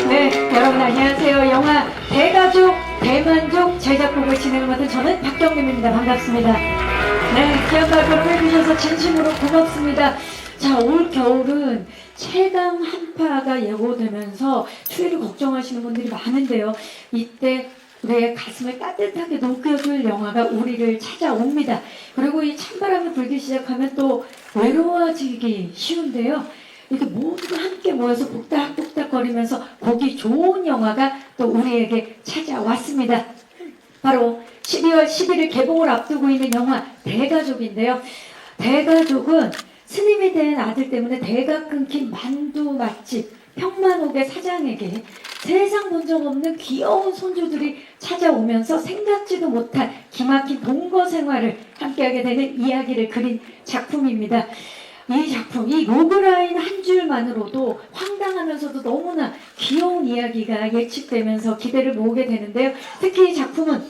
네, 여러분 안녕하세요. 영화 대가족, 대만족 제작부를 진행을 맡은 저는 박경림입니다. 반갑습니다. 네, 귀한 발걸음 해주셔서 진심으로 고맙습니다. 자, 올 겨울은 최강 한파가 예고되면서 추위를 걱정하시는 분들이 많은데요. 이때 우리의 가슴을 따뜻하게 녹여줄 영화가 우리를 찾아옵니다. 그리고 이 찬바람이 불기 시작하면 또 외로워지기 쉬운데요. 이렇게 모두가 함께 모여서 복닥복닥거리면서 보기 좋은 영화가 또 우리에게 찾아왔습니다. 바로 12월 11일 개봉을 앞두고 있는 영화 대가족인데요. 대가족은 스님이 된 아들 때문에 대가 끊긴 만두 맛집 평만옥의 사장에게 세상 본 적 없는 귀여운 손주들이 찾아오면서 생각지도 못한 기막힌 동거 생활을 함께하게 되는 이야기를 그린 작품입니다. 이 작품, 이 로그라인 한 줄만으로도 황당하면서도 너무나 귀여운 이야기가 예측되면서 기대를 모으게 되는데요. 특히 이 작품은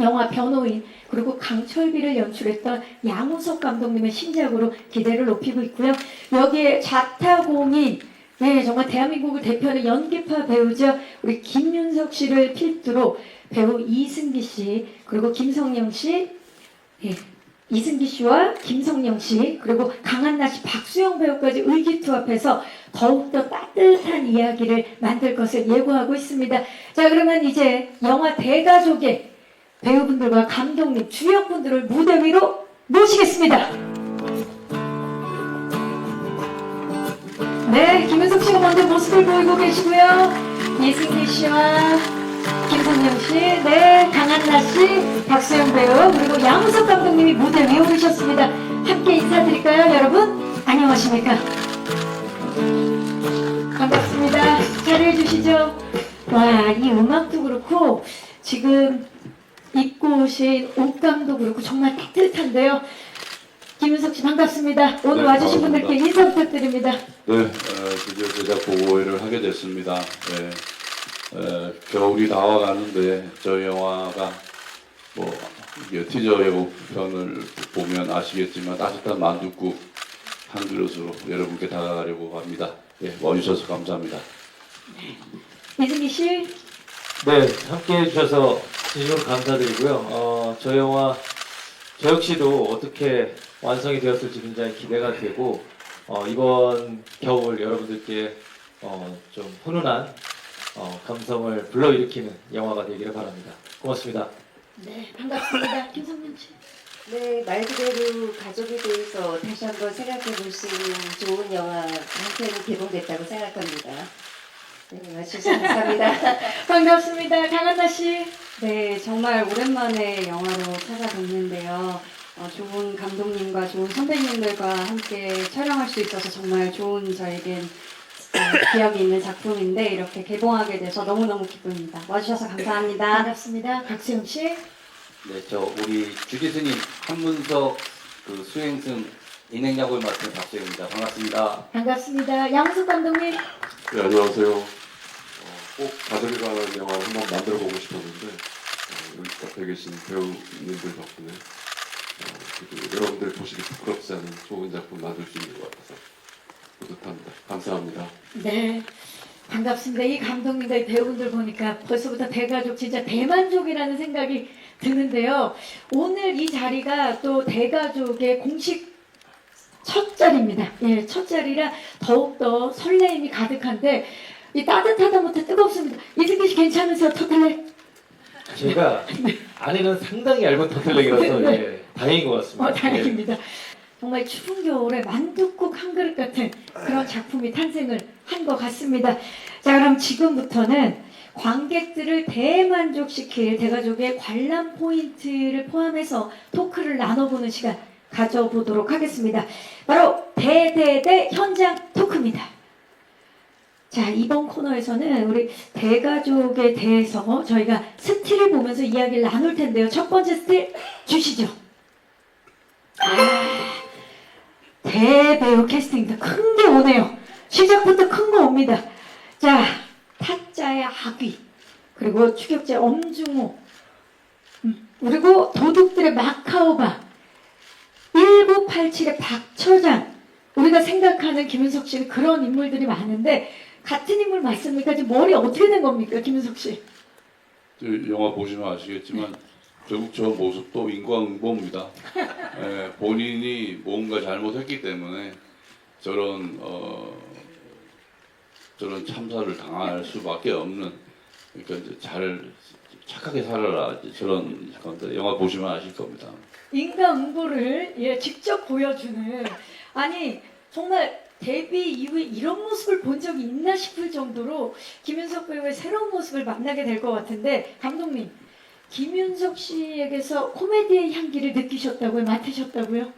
영화 변호인 그리고 강철비를 연출했던 양우석 감독님의 신작으로 기대를 높이고 있고요. 여기에 자타공인, 네, 정말 대한민국을 대표하는 연기파 배우죠. 우리 김윤석 씨를 필두로 배우 이승기 씨, 그리고 김성령 씨, 예, 이승기 씨와 김성령 씨, 그리고 강한나 씨, 박수영 배우까지 의기투합해서 더욱더 따뜻한 이야기를 만들 것을 예고하고 있습니다. 자, 그러면 이제 영화 대가족의 배우분들과 감독님, 주역분들을 무대 위로 모시겠습니다. 네, 김윤석 씨가 먼저 모습을 보이고 계시고요. 이승기 씨와 김성령 씨, 네, 강한나 씨, 박수영 배우, 그리고 양우석 감독님이 무대 위에 오르셨습니다. 함께 인사드릴까요, 여러분? 안녕하십니까? 반갑습니다. 자리해 주시죠. 와, 이 음악도 그렇고 지금 입고 오신 옷감도 그렇고 정말 따뜻한데요. 김윤석 씨 반갑습니다. 오늘 네, 와주신 반갑습니다. 분들께 인사 부탁드립니다. 네, 드디어 제작 보고회를 하게 됐습니다. 겨울이 다가가는데 저희 영화가 뭐 이게 티저 예고편을 보면 아시겠지만 따뜻한 만둣국 한 그릇으로 여러분께 다가가려고 합니다. 예, 와주셔서 감사합니다. 이승기 씨, 네, 함께 해주셔서 진심으로 감사드리고요. 저 영화, 저 역시도 어떻게 완성이 되었을지 굉장히 기대가 되고, 이번 겨울 여러분들께 좀 훈훈한 감성을 불러일으키는 영화가 되기를 바랍니다. 고맙습니다. 네, 반갑습니다. 김성령 씨. 네, 말 그대로 가족에 대해서 다시 한번 생각해 볼 수 있는 좋은 영화 한 편이 개봉됐다고 생각합니다. 네, 와주셔서 감사합니다. 반갑습니다. 강한나 씨. 네, 정말 오랜만에 영화로 찾아뵙는데요. 좋은 감독님과 좋은 선배님들과 함께 촬영할 수 있어서 정말 좋은 저에겐 기억이 있는 작품인데 이렇게 개봉하게 돼서 너무너무 기쁩니다. 와주셔서 감사합니다. 반갑습니다. 박수영 씨. 네, 저 우리 주지스님 한문석 그 수행승 인행약을 맡은 박수영입니다. 반갑습니다. 반갑습니다. 양우석 감독님. 네, 안녕하세요. 꼭 가족에 관한 영화를 한번 만들어 보고 싶었는데 여기 앞에 계신 배우님들 덕분에 그래도 여러분들 보시기 부끄럽지 않은 좋은 작품 만들 수 있는 것 같아서 뿌듯합니다. 감사합니다. 네, 반갑습니다. 이 감독님과 이 배우분들 보니까 벌써부터 대가족, 진짜 대만족이라는 생각이 드는데요. 오늘 이 자리가 또 대가족의 공식 첫 자리입니다. 예, 첫 자리라 더욱더 설레임이 가득한데 이 따뜻하다 못해 뜨겁습니다. 이승기 씨 괜찮으세요? 터틀렉? 제가 아내는 상당히 얇은 터틀넥이라서 네. 예, 다행인 것 같습니다. 다행입니다. 정말 추운 겨울에 만둣국 한 그릇 같은 그런 작품이 탄생을 한 것 같습니다. 자, 그럼 지금부터는 관객들을 대만족시킬 대가족의 관람 포인트를 포함해서 토크를 나눠보는 시간 가져보도록 하겠습니다. 바로 대대대 현장 토크입니다. 자, 이번 코너에서는 우리 대가족에 대해서 저희가 스틸을 보면서 이야기를 나눌 텐데요. 첫 번째 스틸 주시죠. 대배우 캐스팅도 큰 게 오네요. 시작부터 큰 거 옵니다. 자, 타짜의 아귀, 그리고 추격자 엄중호, 그리고 도둑들의 마카오바. 1987의 박 처장, 우리가 생각하는 김윤석 씨는 그런 인물들이 많은데 같은 인물 맞습니까? 지금 머리 어떻게 된 겁니까, 김윤석 씨? 저 영화 보시면 아시겠지만 결국 저 모습도 인과응보입니다. 예, 본인이 뭔가 잘못했기 때문에 저런 저런 참사를 당할 수밖에 없는, 그러니까 이제 착하게 살아라, 이제 저런 건데 영화 보시면 아실 겁니다. 인과응보를 직접 보여주는, 아니 정말 데뷔 이후에 이런 모습을 본 적이 있나 싶을 정도로 김윤석 배우의 새로운 모습을 만나게 될 것 같은데, 감독님, 김윤석 씨에게서 코미디의 향기를 느끼셨다고요? 맡으셨다고요?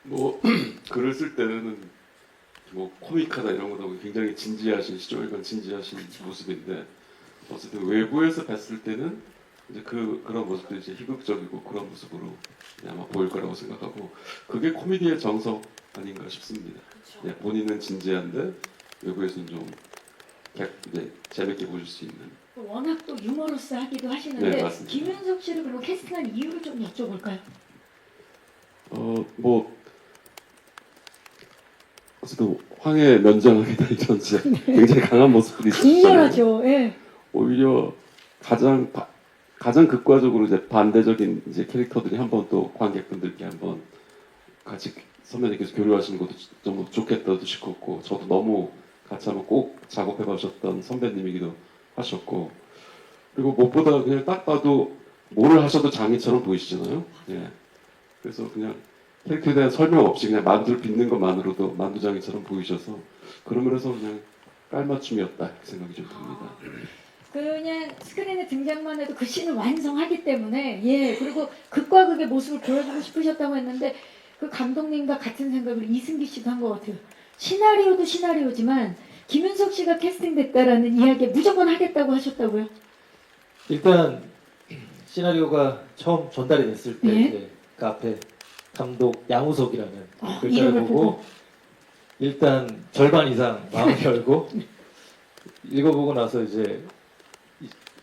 뭐 글을 쓸 때는 뭐 코믹하다 이런 것하고 굉장히 진지하신, 시종일관 진지하신 모습인데, 어쨌든 외부에서 봤을 때는 이제 그런 모습들이 이제 희극적이고 그런 모습으로 아마 보일 거라고 생각하고, 그게 코미디의 정석 아닌가 싶습니다. 예, 본인은 진지한데 외부에서는 좀 이제 재밌게 보실 수 있는. 워낙 또 유머러스 하기도 하시는데, 네, 맞습니다. 김윤석 씨를 그럼 캐스팅한 이유를 좀 여쭤볼까요? 뭐 어쨌든 황해 면장하게 되던 진짜 굉장히 강한 모습들이 있었잖아요. 강렬하죠. 예. 오히려 가장 극과적으로 이제 반대적인 이제 캐릭터들이 한번 또 관객분들께 한번 같이 선배님께서 교류하시는 것도 좀 좋겠다도 싶었고, 저도 너무 같이 한번 꼭 작업해 보셨던 선배님이기도 하셨고, 그리고 무엇보다 그냥 딱 봐도 뭐를 하셔도 장인처럼 보이시잖아요. 예. 그래서 그냥 캐릭터에 대한 설명 없이 그냥 만두를 빚는 것만으로도 만두장인처럼 보이셔서, 그런 면에서 그냥 깔맞춤이었다 이렇게 생각이 좀 듭니다. 그냥 스크린에 등장만 해도 그 씬을 완성하기 때문에, 그리고 극과 극의 모습을 보여주고 싶으셨다고 했는데, 그 감독님과 같은 생각을 이승기 씨도 한 것 같아요. 시나리오도 시나리오지만 김윤석 씨가 캐스팅됐다라는 이야기에 무조건 하겠다고 하셨다고요? 일단 시나리오가 처음 전달이 됐을 때 예? 이제 그 앞에 감독 양우석이라는 글자를 이름을 보고 일단 절반 이상 마음을 열고 읽어보고 나서 이제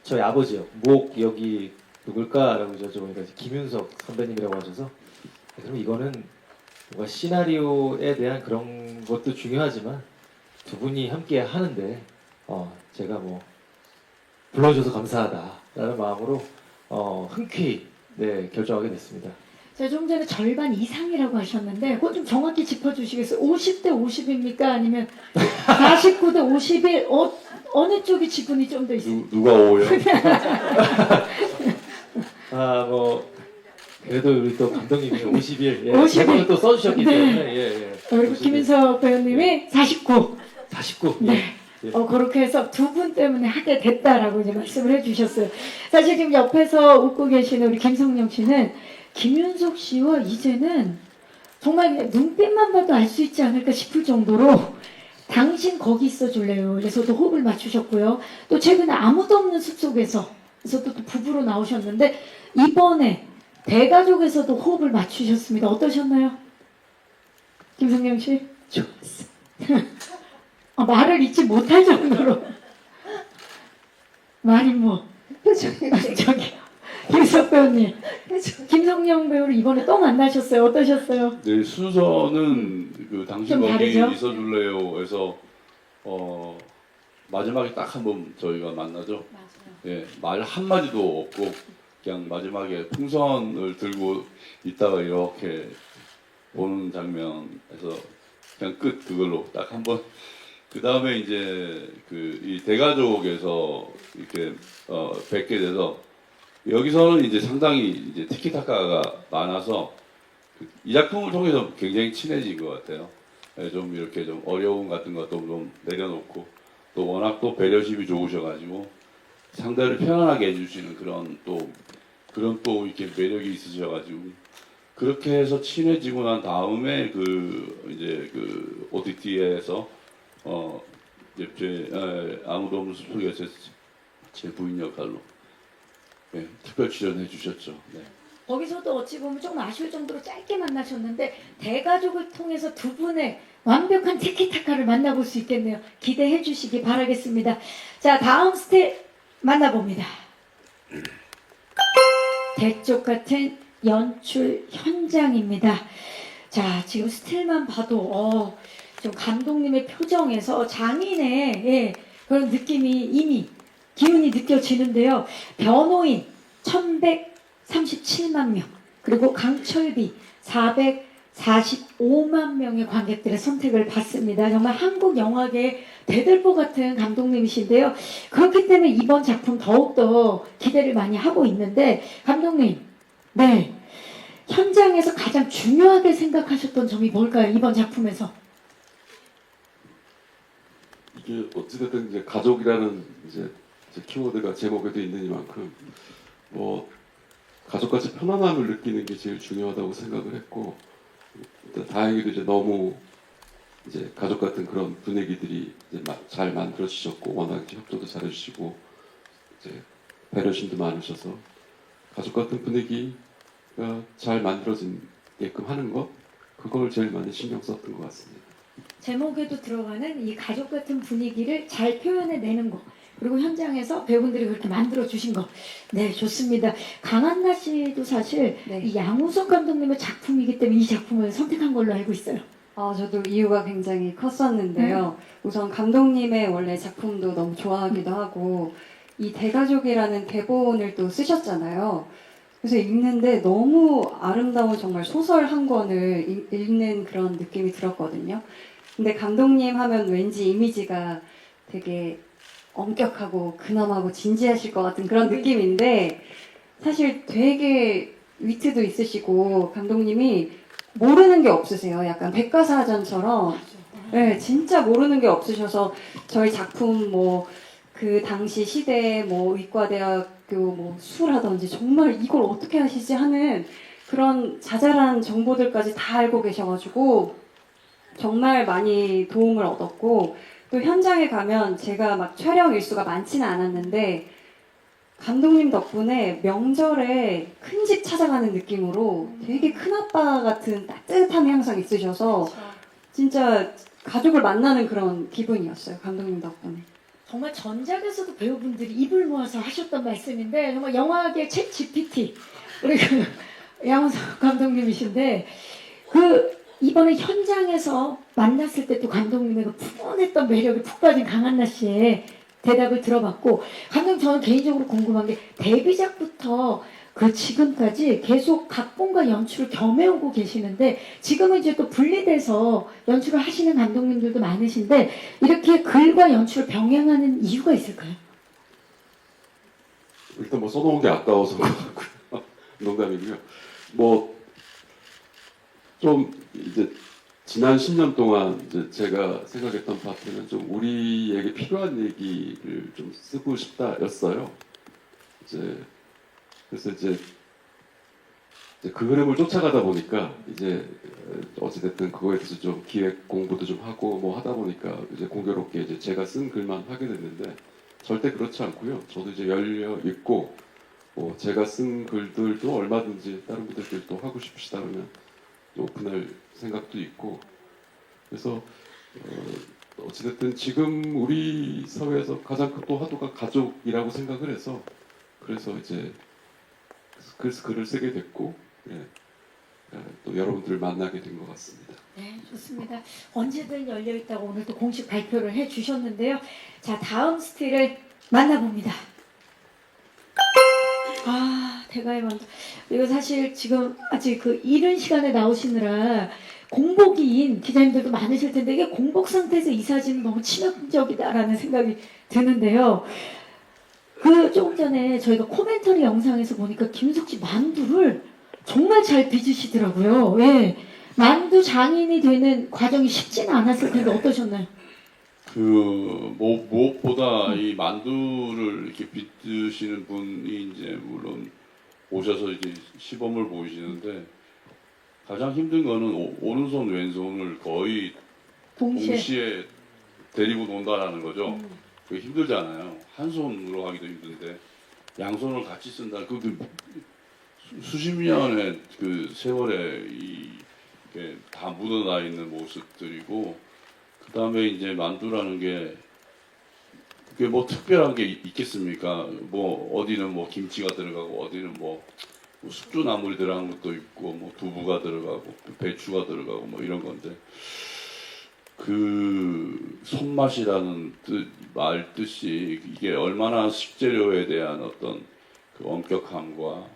저희 아버지요, 목 여기 누굴까라고 여쭤보니까 이제 김윤석 선배님이라고 하셔서, 그럼 이거는 뭔가 시나리오에 대한 그런 것도 중요하지만 두 분이 함께 하는데 제가 뭐 불러줘서 감사하다라는 마음으로 흔쾌히 결정하게 됐습니다. 제가 좀 전에 절반 이상이라고 하셨는데, 그거 좀 정확히 짚어주시겠어요? 50대 50입니까? 아니면 49대 51? 어느 쪽이 지분이 좀 더 있어요? 누가 오요? 뭐 그래도 우리 또 감독님이 50일 50일. 제목을 또 써주셨기 때문에 그리고 50일. 김윤석 배우님이 49. 49. 네. 예. 그렇게 해서 두 분 때문에 하게 됐다라고 이제 말씀을 해주셨어요. 사실 지금 옆에서 웃고 계시는 우리 김성령 씨는 김윤석 씨와 이제는 정말 그냥 눈빛만 봐도 알 수 있지 않을까 싶을 정도로 당신 거기 있어 줄래요. 그래서도 호흡을 맞추셨고요. 또 최근에 아무도 없는 숲속에서도 또 부부로 나오셨는데, 이번에 대가족에서도 호흡을 맞추셨습니다. 어떠셨나요? 김성령 씨? 좋았어. 말을 잊지 못할 정도로. 말이 뭐. 저기 김석 배우님, 김성령 배우를 이번에 또 만나셨어요. 어떠셨어요? 네, 순서는 그 당신 좀 거기 다르죠? 있어줄래요에서 마지막에 딱 한 번 저희가 만나죠. 맞아요. 예, 말 한마디도 없고 그냥 마지막에 풍선을 들고 있다가 이렇게 보는 장면에서 그냥 끝, 그걸로 딱 한 번. 그 다음에 이제 이 대가족에서 이렇게 뵙게 돼서, 여기서는 이제 상당히 이제 티키타카가 많아서 이 작품을 통해서 굉장히 친해진 것 같아요. 예, 좀 이렇게 좀 어려움 같은 것도 좀 내려놓고, 또 워낙 또 배려심이 좋으셔가지고 상대를 편안하게 해주시는 그런 또 이렇게 매력이 있으셔가지고, 그렇게 해서 친해지고 난 다음에 이제 OTT에서 아무도 없는 숲속에서 제 부인 역할로 특별 출연해 주셨죠. 네. 거기서도 어찌 보면 조금 아쉬울 정도로 짧게 만나셨는데, 대가족을 통해서 두 분의 완벽한 티키타카를 만나볼 수 있겠네요. 기대해 주시기 바라겠습니다. 자, 다음 스텝 만나봅니다. 대쪽 같은 연출 현장입니다. 자, 지금 스틸만 봐도 좀 감독님의 표정에서 장인의 그런 느낌이 이미 기운이 느껴지는데요. 변호인 1137만 명, 그리고 강철비 445만 명의 관객들의 선택을 받습니다. 정말 한국 영화계의 대들보 같은 감독님이신데요. 그렇기 때문에 이번 작품 더욱더 기대를 많이 하고 있는데, 감독님, 네, 현장에서 가장 중요하게 생각하셨던 점이 뭘까요? 이번 작품에서. 이게 어찌됐든 이제 가족이라는 이제 키워드가 제목에도 있는 이만큼 뭐 가족같이 편안함을 느끼는 게 제일 중요하다고 생각을 했고, 일단 다행히도 이제 너무 이제 가족 같은 그런 분위기들이 이제 잘 만들어지셨고, 워낙 이제 협조도 잘해주시고 이제 배려심도 많으셔서 가족 같은 분위기가 잘 만들어지게끔 하는 것, 그걸 제일 많이 신경 썼던 것 같습니다. 제목에도 들어가는 이 가족 같은 분위기를 잘 표현해내는 것, 그리고 현장에서 배우분들이 그렇게 만들어주신 것, 네, 좋습니다. 강한나 씨도 사실 네. 이 양우석 감독님의 작품이기 때문에 이 작품을 선택한 걸로 알고 있어요. 저도 이유가 굉장히 컸었는데요. 우선 감독님의 원래 작품도 너무 좋아하기도 하고, 이 대가족이라는 대본을 또 쓰셨잖아요. 그래서 읽는데 너무 아름다운 정말 소설 한 권을 읽는 그런 느낌이 들었거든요. 근데 감독님 하면 왠지 이미지가 되게 엄격하고 근엄하고 진지하실 것 같은 그런 느낌인데, 사실 되게 위트도 있으시고 감독님이 모르는 게 없으세요. 약간 백과사전처럼. 네, 진짜 모르는 게 없으셔서 저희 작품 뭐 그 당시 시대에 뭐 의과대학교 뭐 수라든지 정말 이걸 어떻게 하시지 하는 그런 자잘한 정보들까지 다 알고 계셔가지고 정말 많이 도움을 얻었고, 또 현장에 가면 제가 막 촬영 일수가 많지는 않았는데 감독님 덕분에 명절에 큰 집 찾아가는 느낌으로 되게 큰아빠 같은 따뜻함이 항상 있으셔서 진짜 가족을 만나는 그런 기분이었어요. 감독님 덕분에. 정말 전작에서도 배우분들이 입을 모아서 하셨던 말씀인데, 정말 영화계 챗 GPT 우리 그 양우석 감독님이신데, 이번에 현장에서 만났을 때 또 감독님의 그 푸근했던 매력에 푹 빠진 강한나 씨의 대답을 들어봤고, 감독님 저는 개인적으로 궁금한 게 데뷔작부터 그 지금까지 계속 각본과 연출을 겸해오고 계시는데, 지금은 이제 또 분리돼서 연출을 하시는 감독님들도 많으신데, 이렇게 글과 연출을 병행하는 이유가 있을까요? 일단 뭐 써놓은 게 아까워서 그렇고요. 농담이고요. 뭐 좀 이제 지난 10년 동안 이제 제가 생각했던 파트는 좀 우리에게 필요한 얘기를 좀 쓰고 싶다였어요. 그래서 이제 그 흐름을 쫓아가다 보니까 이제 어찌됐든 그거에 대해서 좀 기획 공부도 좀 하고 뭐 하다 보니까 이제 공교롭게 이제 제가 쓴 글만 하게 됐는데, 절대 그렇지 않고요. 저도 이제 열려 있고, 뭐 제가 쓴 글들도 얼마든지 다른 분들께 또 하고 싶으시다 그러면 오픈할 생각도 있고, 그래서 어찌됐든 지금 우리 사회에서 가장 큰 또 화두가 가족이라고 생각을 해서, 그래서 이제 글을 쓰게 됐고, 또 여러분들을 만나게 된 것 같습니다. 네, 좋습니다. 언제든 열려있다고 오늘 또 공식 발표를 해주셨는데요. 자, 다음 스틸을 만나봅니다. 대가의 만두. 그리고 사실 지금 아직 그 이른 시간에 나오시느라 공복인 기자님들도 많으실 텐데, 이게 공복 상태에서 이 사진은 너무 치명적이다라는 생각이 드는데요. 조금 전에 저희가 코멘터리 영상에서 보니까 김숙 씨 만두를 정말 잘 빚으시더라고요. 예. 만두 장인이 되는 과정이 쉽지는 않았을 텐데 어떠셨나요? 무엇보다 이 만두를 이렇게 빚으시는 분이 이제 물론 오셔서 이제 시범을 보이시는데, 가장 힘든 거는 오른손 왼손을 거의 동시에 데리고 논다라는 거죠. 그게 힘들잖아요. 한 손으로 하기도 힘든데 양손을 같이 쓴다. 수십 년의 그 세월에 이게 다 묻어나 있는 모습들이고, 그 다음에 이제 만두라는 게 그게 뭐 특별한 게 있겠습니까? 뭐 어디는 뭐 김치가 들어가고 어디는 뭐 뭐 숙주나물이 들어간 것도 있고 뭐 두부가 들어가고 배추가 들어가고 뭐 이런 건데 그 손맛이라는 말 뜻이 이게 얼마나 식재료에 대한 어떤 그 엄격함과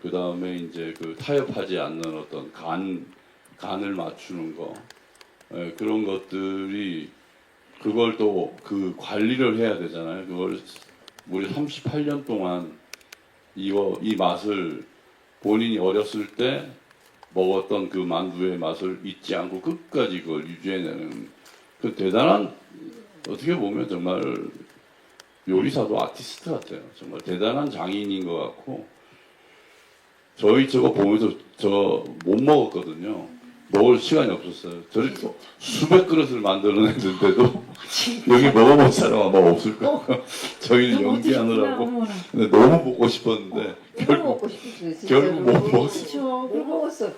그 다음에 이제 그 타협하지 않는 어떤 간을 맞추는 거 그런 것들이 그걸 또 그 관리를 해야 되잖아요. 그걸 우리 38년 동안 이 맛을 본인이 어렸을 때 먹었던 그 만두의 맛을 잊지 않고 끝까지 그걸 유지해내는 그 대단한 어떻게 보면 정말 요리사도 아티스트 같아요. 정말 대단한 장인인 것 같고 저희 저거 보면서 저 못 먹었거든요. 먹을 시간이 없었어요. 저를 수백 그릇을 만들어냈는데도 여기 먹어본 사람은 아마 없을 거예요. 저희는 연기하느라고. 어머나. 근데 너무 먹고 싶었는데 이거 먹고 싶었어요. 결국 못 먹었어요. 그렇죠. 못 그리고 먹었어.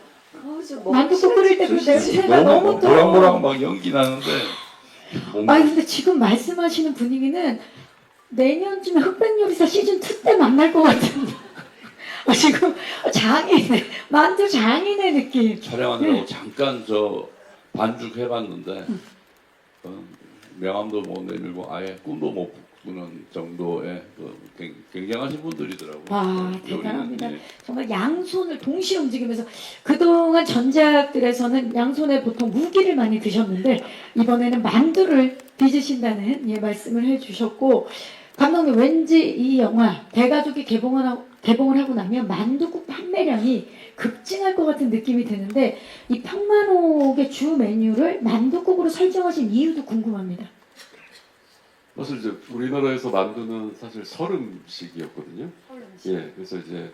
만두국 끓일 때 그 냄새가 너무 또. 모락모락 막 연기 나는데 못 아니 근데 지금 말씀하시는 분위기는 내년쯤에 흑백요리사 시즌 2 때 만날 것 같은데. 지금 장인의 만두 장인의 느낌. 촬영하느라고 잠깐 저 반죽 해봤는데 명함도 못 내밀고 아예 꿈도 못 꾸는 정도의 그 굉장하신 분들이더라고요. 와, 요리는, 대단합니다. 예. 정말 양손을 동시에 움직이면서 그동안 전작들에서는 양손에 보통 무기를 많이 드셨는데 이번에는 만두를 빚으신다는 말씀을 해주셨고 감독님 왠지 이 영화 대가족이 개봉을 하고 나면 만두국 판매량이 급증할 것 같은 느낌이 드는데 이 평만옥의 주 메뉴를 만두국으로 설정하신 이유도 궁금합니다. 사실 이제 우리나라에서 만두는 사실 설 음식이었거든요. 예, 그래서 이제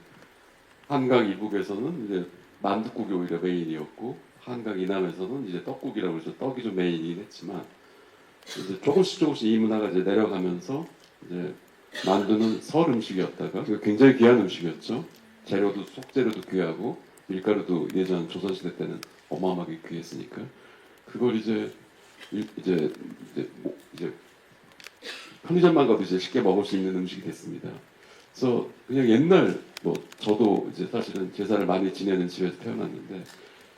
한강 이북에서는 이제 만두국이 오히려 메인이었고 한강 이남에서는 이제 떡국이라고 해서 떡이 좀 메인이긴 했지만 이제 조금씩 이 문화가 이제 내려가면서 이제 만두는 설 음식이었다가 굉장히 귀한 음식이었죠. 재료도 속재료도 귀하고 밀가루도 예전 조선시대 때는 어마어마하게 귀했으니까 그걸 이제 편의점만 가도 이제 쉽게 먹을 수 있는 음식이 됐습니다. 그래서 그냥 옛날 뭐 저도 이제 사실은 제사를 많이 지내는 집에서 태어났는데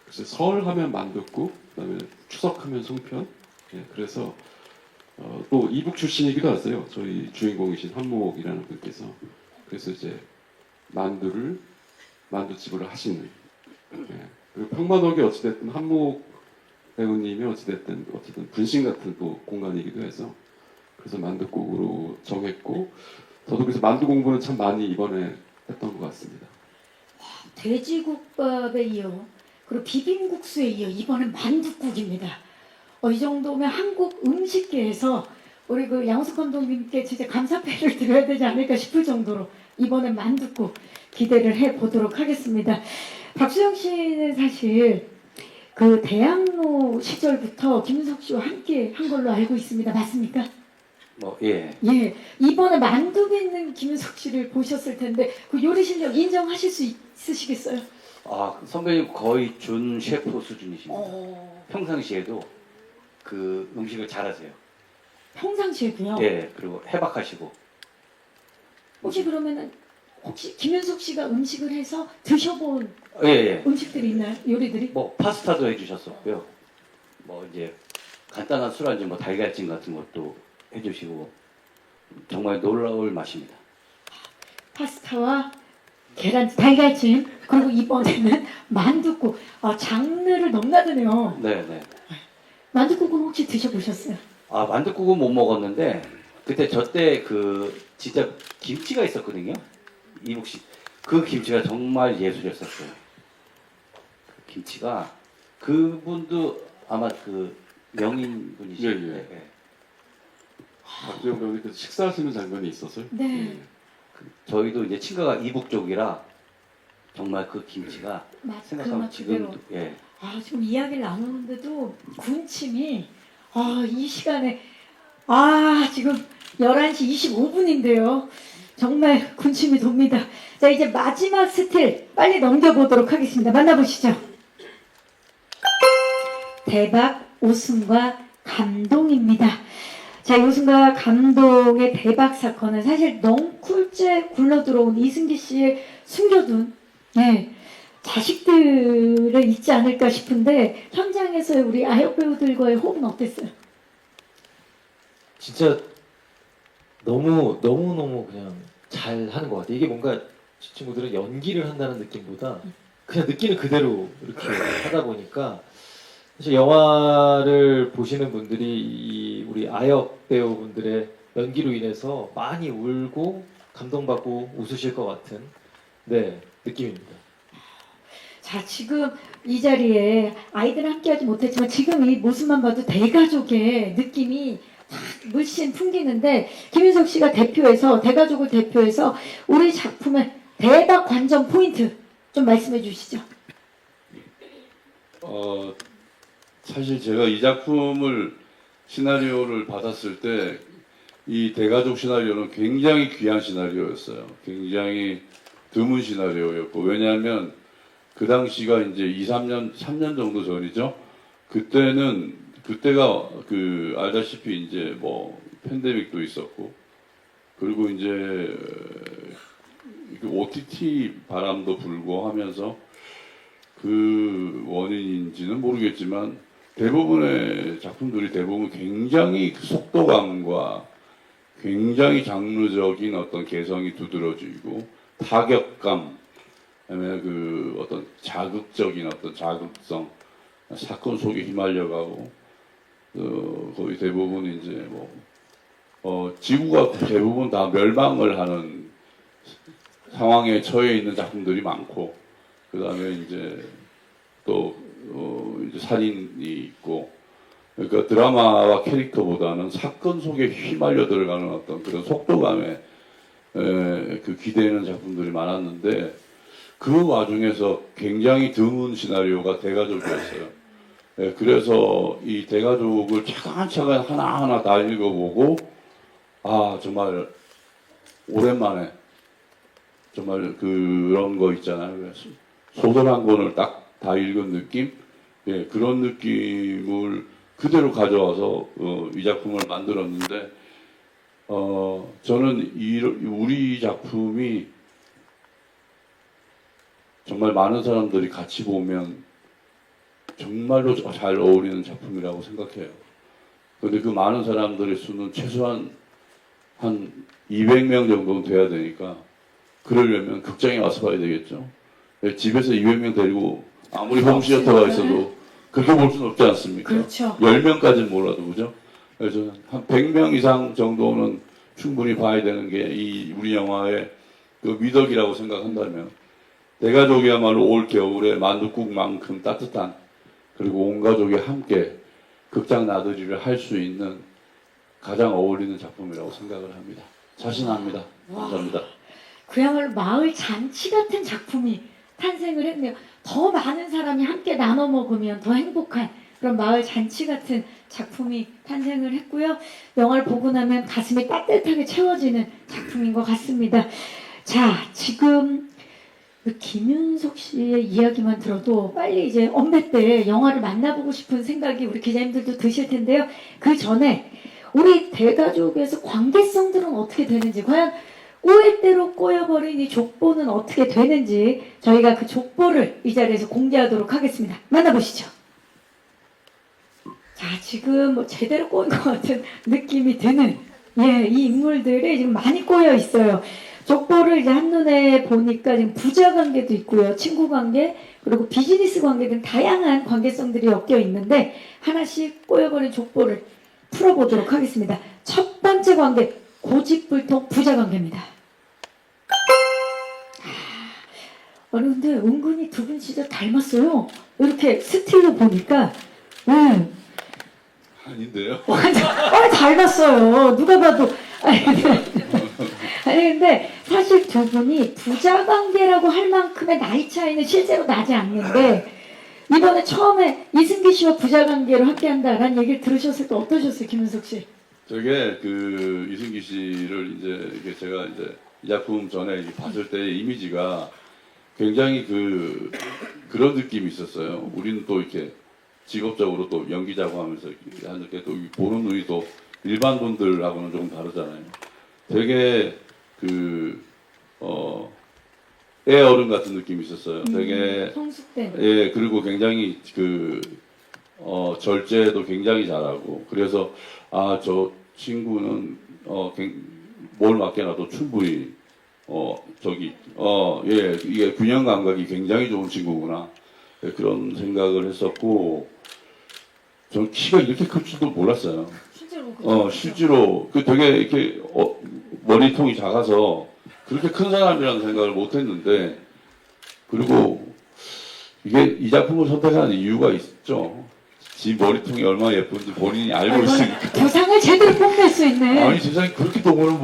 그래서 설 하면 만둣국, 그다음에 추석 하면 송편. 예, 그래서 또 이북 출신이기도 하세요. 저희 주인공이신 한목이라는 분께서 그래서 이제 만두집을 하시는. 예, 그리고 평만옥이 어찌됐든 한목 배우님이 어찌됐든 분신 같은 또 공간이기도 해서 그래서 만둣국으로 정했고 저도 그래서 만두 공부는 참 많이 이번에 했던 것 같습니다. 돼지국밥에 이어 그리고 비빔국수에 이어 이번엔 만둣국입니다. 이 정도면 한국 음식계에서 우리 그 양호석 감독님께 진짜 감사패를 드려야 되지 않을까 싶을 정도로 이번엔 만둣국 기대를 해보도록 하겠습니다. 박수영 씨는 사실 그 대학로 시절부터 김윤석 씨와 함께 한 걸로 알고 있습니다. 맞습니까? 예. 예, 이번에 만두 빚는 김윤석 씨를 보셨을 텐데 그 요리 실력 인정하실 수 있으시겠어요? 선배님 거의 준 셰프 수준이십니다. 평상시에도 그 음식을 잘하세요. 평상시에도요? 예, 그리고 해박하시고. 혹시 그러면은 혹시 김윤석 씨가 음식을 해서 드셔본 예. 음식들이 있나요? 요리들이? 파스타도 해주셨었고요. 이제 간단한 술안주 달걀찜 같은 것도 해주시고 정말 놀라울 맛입니다. 파스타와 계란, 달걀찜 그리고 이번에는 만둣국. 장르를 넘나드네요. 네. 만둣국은 혹시 드셔보셨어요? 만둣국은 못 먹었는데 그때 저 때 진짜 김치가 있었거든요. 이북식 그 김치가 정말 예술이었어요. 그 김치가 그분도 아마 그 명인분이신데 예. 박주영 배우님 식사하시는 장면이 있어서요. 네. 예. 저희도 이제 친가가 이북 쪽이라 정말 그 김치가 맛, 그 생각하면 맛 그대로. 지금도 예. 지금 이야기를 나누는데도 군침이 이 시간에 지금 11시 25분인데요. 정말 군침이 돕니다. 자, 이제 마지막 스틸 빨리 넘겨보도록 하겠습니다. 만나보시죠. 대박 웃음과 감동입니다. 자, 웃음과 감동의 대박 사건은 사실 넝쿨째 굴러들어온 이승기 씨의 숨겨둔 네, 자식들을 잊지 않을까 싶은데 현장에서의 우리 아역 배우들과의 호흡은 어땠어요? 진짜 너무 그냥 잘 하는 것 같아요. 이게 뭔가 이 친구들은 연기를 한다는 느낌보다 그냥 느끼는 그대로 이렇게 하다 보니까 사실 영화를 보시는 분들이 이 우리 아역 배우분들의 연기로 인해서 많이 울고 감동받고 웃으실 것 같은 네 느낌입니다. 자, 지금 이 자리에 아이들은 함께하지 못했지만 지금 이 모습만 봐도 대가족의 느낌이 확 물씬 풍기는데 김윤석 씨가 대표해서 대가족을 대표해서 우리 작품의 대박 관전 포인트 좀 말씀해 주시죠. 사실 제가 이 작품을 시나리오를 받았을 때 이 대가족 시나리오는 굉장히 귀한 시나리오였어요. 굉장히 드문 시나리오였고 왜냐하면 그 당시가 이제 3년 정도 전이죠. 그때가 그 알다시피 이제 뭐 팬데믹도 있었고 그리고 이제 OTT 바람도 불고 하면서 그 원인인지는 모르겠지만 대부분의 작품들이 대부분 굉장히 그 속도감과 굉장히 장르적인 어떤 개성이 두드러지고 타격감, 그다음에 그 어떤 자극적인 어떤 자극성, 사건 속에 휘말려가고 거의 대부분 이제 지구가 대부분 다 멸망을 하는 상황에 처해 있는 작품들이 많고 그다음에 이제 또 이제 살인이 있고 그러니까 드라마와 캐릭터보다는 사건 속에 휘말려 들어가는 어떤 그런 속도감에 그 기대는 작품들이 많았는데 그 와중에서 굉장히 드문 시나리오가 대가족이었어요. 그래서 이 대가족을 차근차근 하나하나 다 읽어보고 정말 오랜만에 정말 그런 거 있잖아요. 소설 한 권을 딱 다 읽은 느낌? 그런 느낌을 그대로 가져와서 이 작품을 만들었는데 저는 우리 작품이 정말 많은 사람들이 같이 보면 정말로 잘 어울리는 작품이라고 생각해요. 그런데 그 많은 사람들의 수는 최소한 한 200명 정도는 돼야 되니까 그러려면 극장에 와서 봐야 되겠죠. 집에서 200명 데리고 아무리 홈시어터가 있어도 그렇게 볼 수는 없지 않습니까? 그렇죠. 10명까지는 몰라도 그죠? 그래서 한 100명 이상 정도는 충분히 봐야 되는 게 이 우리 영화의 그 미덕이라고 생각한다면 대가족이야말로 올 겨울에 만둣국만큼 따뜻한 그리고 온 가족이 함께 극장 나들이를 할 수 있는 가장 어울리는 작품이라고 생각을 합니다. 자신합니다. 감사합니다. 그야말로 마을 잔치 같은 작품이 탄생을 했네요. 더 많은 사람이 함께 나눠 먹으면 더 행복한 그런 마을 잔치 같은 작품이 탄생을 했고요. 영화를 보고 나면 가슴이 따뜻하게 채워지는 작품인 것 같습니다. 자, 지금 김윤석 씨의 이야기만 들어도 빨리 이제 언배 때 영화를 만나보고 싶은 생각이 우리 기자님들도 드실 텐데요. 그 전에 우리 대가족에서 관계성들은 어떻게 되는지, 과연 꼬일대로 꼬여버린 이 족보는 어떻게 되는지 저희가 그 족보를 이 자리에서 공개하도록 하겠습니다. 만나보시죠. 자, 지금 뭐 제대로 꼬인 것 같은 느낌이 드는 이 인물들이 지금 많이 꼬여 있어요. 족보를 이제 한눈에 보니까 지금 부자 관계도 있고요, 친구 관계, 그리고 비즈니스 관계 등 다양한 관계성들이 엮여 있는데 하나씩 꼬여버린 족보를 풀어보도록 하겠습니다. 첫 번째 관계, 고집불통 부자 관계입니다. 아니 근데 은근히 두 분 진짜 닮았어요. 이렇게 스틸로 보니까 아닌데요? 닮았어요. 누가 봐도 아니 근데 사실 두 분이 부자 관계라고 할 만큼의 나이 차이는 실제로 나지 않는데 이번에 처음에 이승기 씨와 부자 관계로 함께한다라는 얘기를 들으셨을 때 어떠셨어요, 김윤석 씨? 저게 그 이승기 씨를 이제 이게 제가 이제 이 작품 전에 봤을 때 이미지가 굉장히 그런 느낌이 있었어요. 우리는 또 이렇게 직업적으로 또 연기자고 하면서 하는데 또 보는 눈이 또 일반 분들하고는 좀 다르잖아요. 되게 애 어른 같은 느낌이 있었어요. 되게 성숙된. 예, 그리고 굉장히 절제도 굉장히 잘하고, 그래서, 아, 저 친구는, 뭘 맡겨놔도 충분히, 예, 이게 균형 감각이 굉장히 좋은 친구구나. 예, 그런 생각을 했었고, 전 키가 이렇게 클 줄도 몰랐어요. 실제로 그렇죠. 실제로, 되게 이렇게, 머리통이 작아서, 그렇게 큰 사람이라는 생각을 못 했는데, 그리고, 이게 이 작품을 선택하는 이유가 있죠. 지 머리통이 얼마나 예쁜지 본인이 알고 있으니까. 대상을 제대로 뽐낼 수 있네. 아니 세상에 그렇게 동물은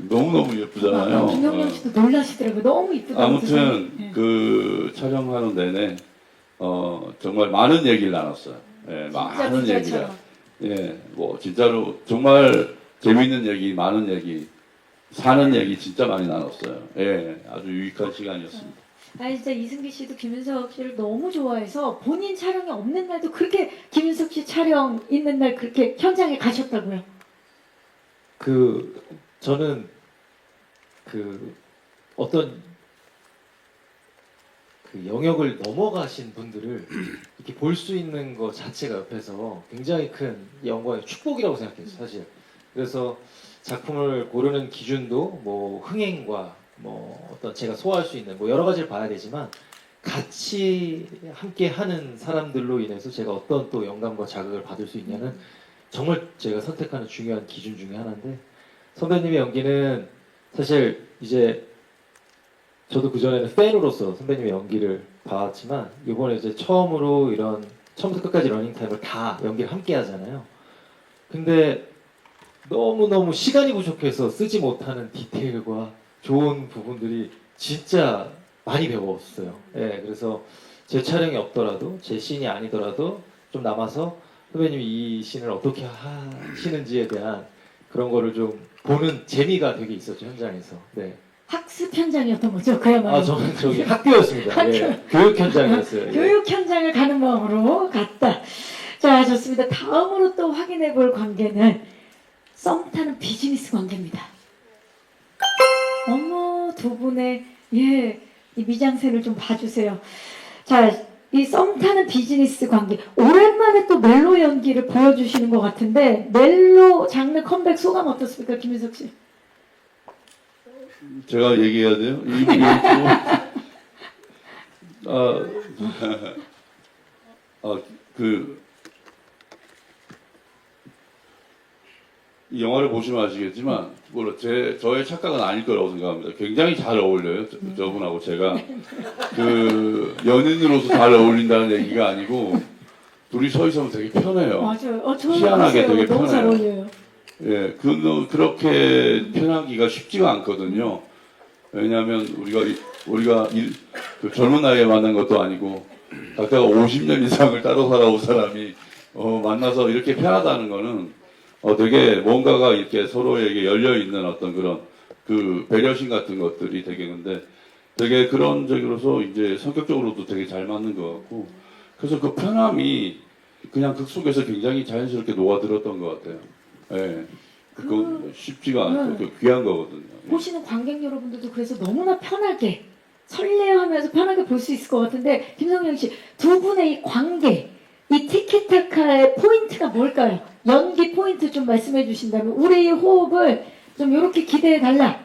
너무너무 예쁘잖아요. 김영명 씨도 놀라시더라고요. 너무 이쁘다고. 아무튼 세상에. 그 촬영하는 내내 정말 많은 얘기를 나눴어요. 예, 많은 얘기를. 진짜처럼. 예, 뭐 진짜로 정말 재미있는 얘기, 많은 얘기, 사는 얘기 진짜 많이 나눴어요. 예, 아주 유익한 시간이었습니다. 아니 진짜 이승기 씨도 김윤석 씨를 너무 좋아해서 본인 촬영이 없는 날도 그렇게 김윤석 씨 촬영 있는 날 그렇게 현장에 가셨다고요. 저는 어떤 영역을 넘어가신 분들을 이렇게 볼 수 있는 것 자체가 옆에서 굉장히 큰 영광의 축복이라고 생각했어요, 사실. 그래서 작품을 고르는 기준도 뭐 흥행과 뭐 어떤 제가 소화할 수 있는 뭐 여러 가지를 봐야 되지만 같이 함께 하는 사람들로 인해서 제가 어떤 또 영감과 자극을 받을 수 있냐는 정말 제가 선택하는 중요한 기준 중에 하나인데, 선배님의 연기는 사실 이제 저도 그전에는 팬으로서 선배님의 연기를 봐왔지만 이번에 이제 처음으로 이런 처음부터 끝까지 러닝타임을 다 연기를 함께 하잖아요. 근데 너무너무 시간이 부족해서 쓰지 못하는 디테일과 좋은 부분들이 진짜 많이 배웠어요. 예, 그래서 제 촬영이 없더라도 제 씬이 아니더라도 좀 남아서 선배님이 이 씬을 어떻게 하시는지에 대한 그런 거를 좀 보는 재미가 되게 있었죠, 현장에서. 네. 학습 현장이었던 거죠, 그야말로. 저는 저기 학교였습니다. 예, 교육 현장이었어요. 예. 교육 현장을 가는 마음으로 갔다. 자, 좋습니다. 다음으로 또 확인해 볼 관계는 썸 타는 비즈니스 관계입니다. 어머, 두 분의 이 미장센을 좀 봐주세요. 자, 이 썸 타는 비즈니스 관계. 오랜만에 또 멜로 연기를 보여주시는 것 같은데 멜로 장르 컴백 소감 어떻습니까, 김윤석 씨? 제가 얘기해야 돼요? 이 영화를 보시면 아시겠지만, 물론 저의 착각은 아닐 거라고 생각합니다. 굉장히 잘 어울려요, 저분하고 제가. 연인으로서 잘 어울린다는 얘기가 아니고, 둘이 서 있으면 되게 편해요. 맞아요. 저는 희한하게 되게 너무 잘 편해요. 어울려요. 예, 그렇게 편하기가 쉽지가 않거든요. 왜냐하면 우리가 그 젊은 나이에 만난 것도 아니고 각자가 50년 이상을 따로 살아온 사람이 만나서 이렇게 편하다는 거는 되게 뭔가가 이렇게 서로에게 열려 있는 어떤 그런 그 배려심 같은 것들이 근데 되게 그런 적으로서 이제 성격적으로도 되게 잘 맞는 것 같고, 그래서 그 편함이 그냥 극 속에서 굉장히 자연스럽게 녹아들었던 것 같아요. 예. 그거 쉽지가 않고 귀한 거거든요. 예. 보시는 관객 여러분들도 그래서 너무나 편하게 설레어하면서 편하게 볼 수 있을 것 같은데, 김성령 씨, 두 분의 이 관계, 이 티키타카의 포인트가 뭘까요? 연기 포인트 좀 말씀해 주신다면, 우리의 호흡을 좀 이렇게 기대해 달라.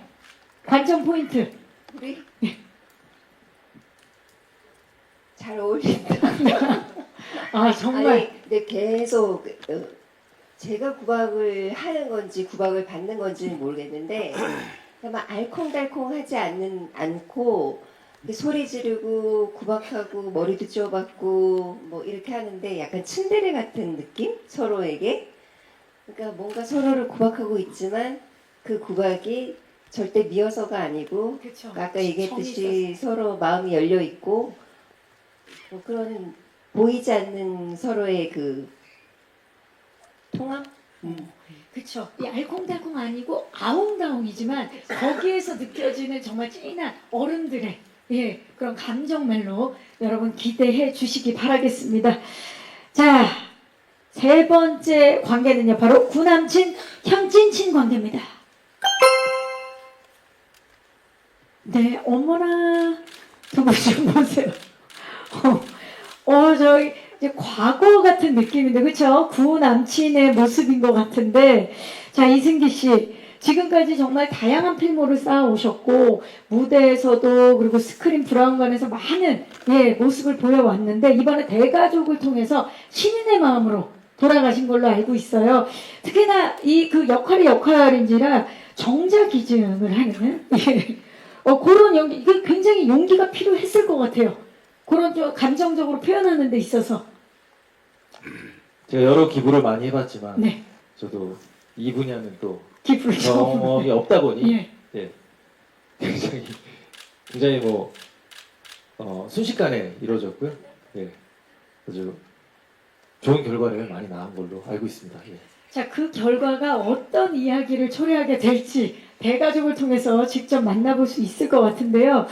관전 포인트. 우리 잘 어울린다. 정말. 아니, 근데 계속 제가 구박을 하는 건지 구박을 받는 건지는 모르겠는데, 막 알콩달콩하지 않고 소리 지르고 구박하고 머리도 쪼박고 뭐 이렇게 하는데 약간 츤데레 같은 느낌? 서로에게. 그러니까 뭔가 서로를 구박하고 있지만 그 구박이 절대 미워서가 아니고, 그쵸. 아까 얘기했듯이 서로 마음이 열려 있고 뭐 그런 보이지 않는 서로의 그 통합? 그쵸. 이 알콩달콩 아니고 아웅다웅이지만 거기에서 느껴지는 정말 찐한 어른들의 그런 감정 멜로 여러분 기대해 주시기 바라겠습니다. 자, 세 번째 관계는요, 바로 구남친 형찐친 관계입니다. 네, 어머나, 두 분 좀 보세요. 저희 이제 과거 같은 느낌인데, 그렇죠? 구 남친의 모습인 것 같은데, 자, 이승기 씨, 지금까지 정말 다양한 필모를 쌓아오셨고, 무대에서도 그리고 스크린 브라운관에서 많은 모습을 보여왔는데, 이번에 대가족을 통해서 신인의 마음으로 돌아가신 걸로 알고 있어요. 특히나 이 그 역할인지라 정자기증을 하는 그런 연기, 이게 굉장히 용기가 필요했을 것 같아요. 그런 좀 감정적으로 표현하는 데 있어서. 제가 여러 기부를 많이 해봤지만 네. 저도 이 분야는 또 기부를 좀. 경험이 없다 보니 예. 굉장히 뭐 순식간에 이루어졌고요. 예, 아주 좋은 결과를 많이 낳은 걸로 알고 있습니다. 예. 자, 그 결과가 어떤 이야기를 초래하게 될지 대가족을 통해서 직접 만나볼 수 있을 것 같은데요.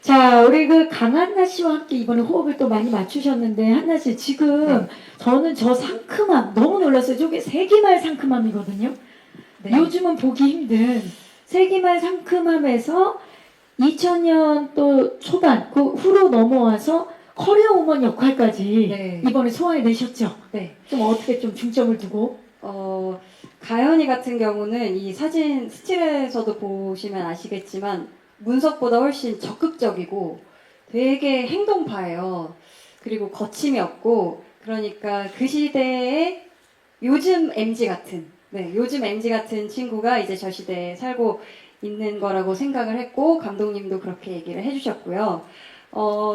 자, 우리 그 강한나 씨와 함께 이번에 호흡을 또 많이 맞추셨는데, 한나 씨, 지금 저는 저 상큼함 너무 놀랐어요. 저게 세기말 상큼함이거든요. 네. 요즘은 보기 힘든 세기말 상큼함에서 2000년 또 초반, 그 후로 넘어와서 커리어 우먼 역할까지 네. 이번에 소화해내셨죠? 네. 좀 어떻게 좀 중점을 두고? 가연이 같은 경우는 이 사진 스틸에서도 보시면 아시겠지만 문석보다 훨씬 적극적이고 되게 행동파예요. 그리고 거침이 없고, 그러니까 그 시대에 요즘 MG 같은, 요즘 MG 같은 친구가 이제 저 시대에 살고 있는 거라고 생각을 했고, 감독님도 그렇게 얘기를 해주셨고요.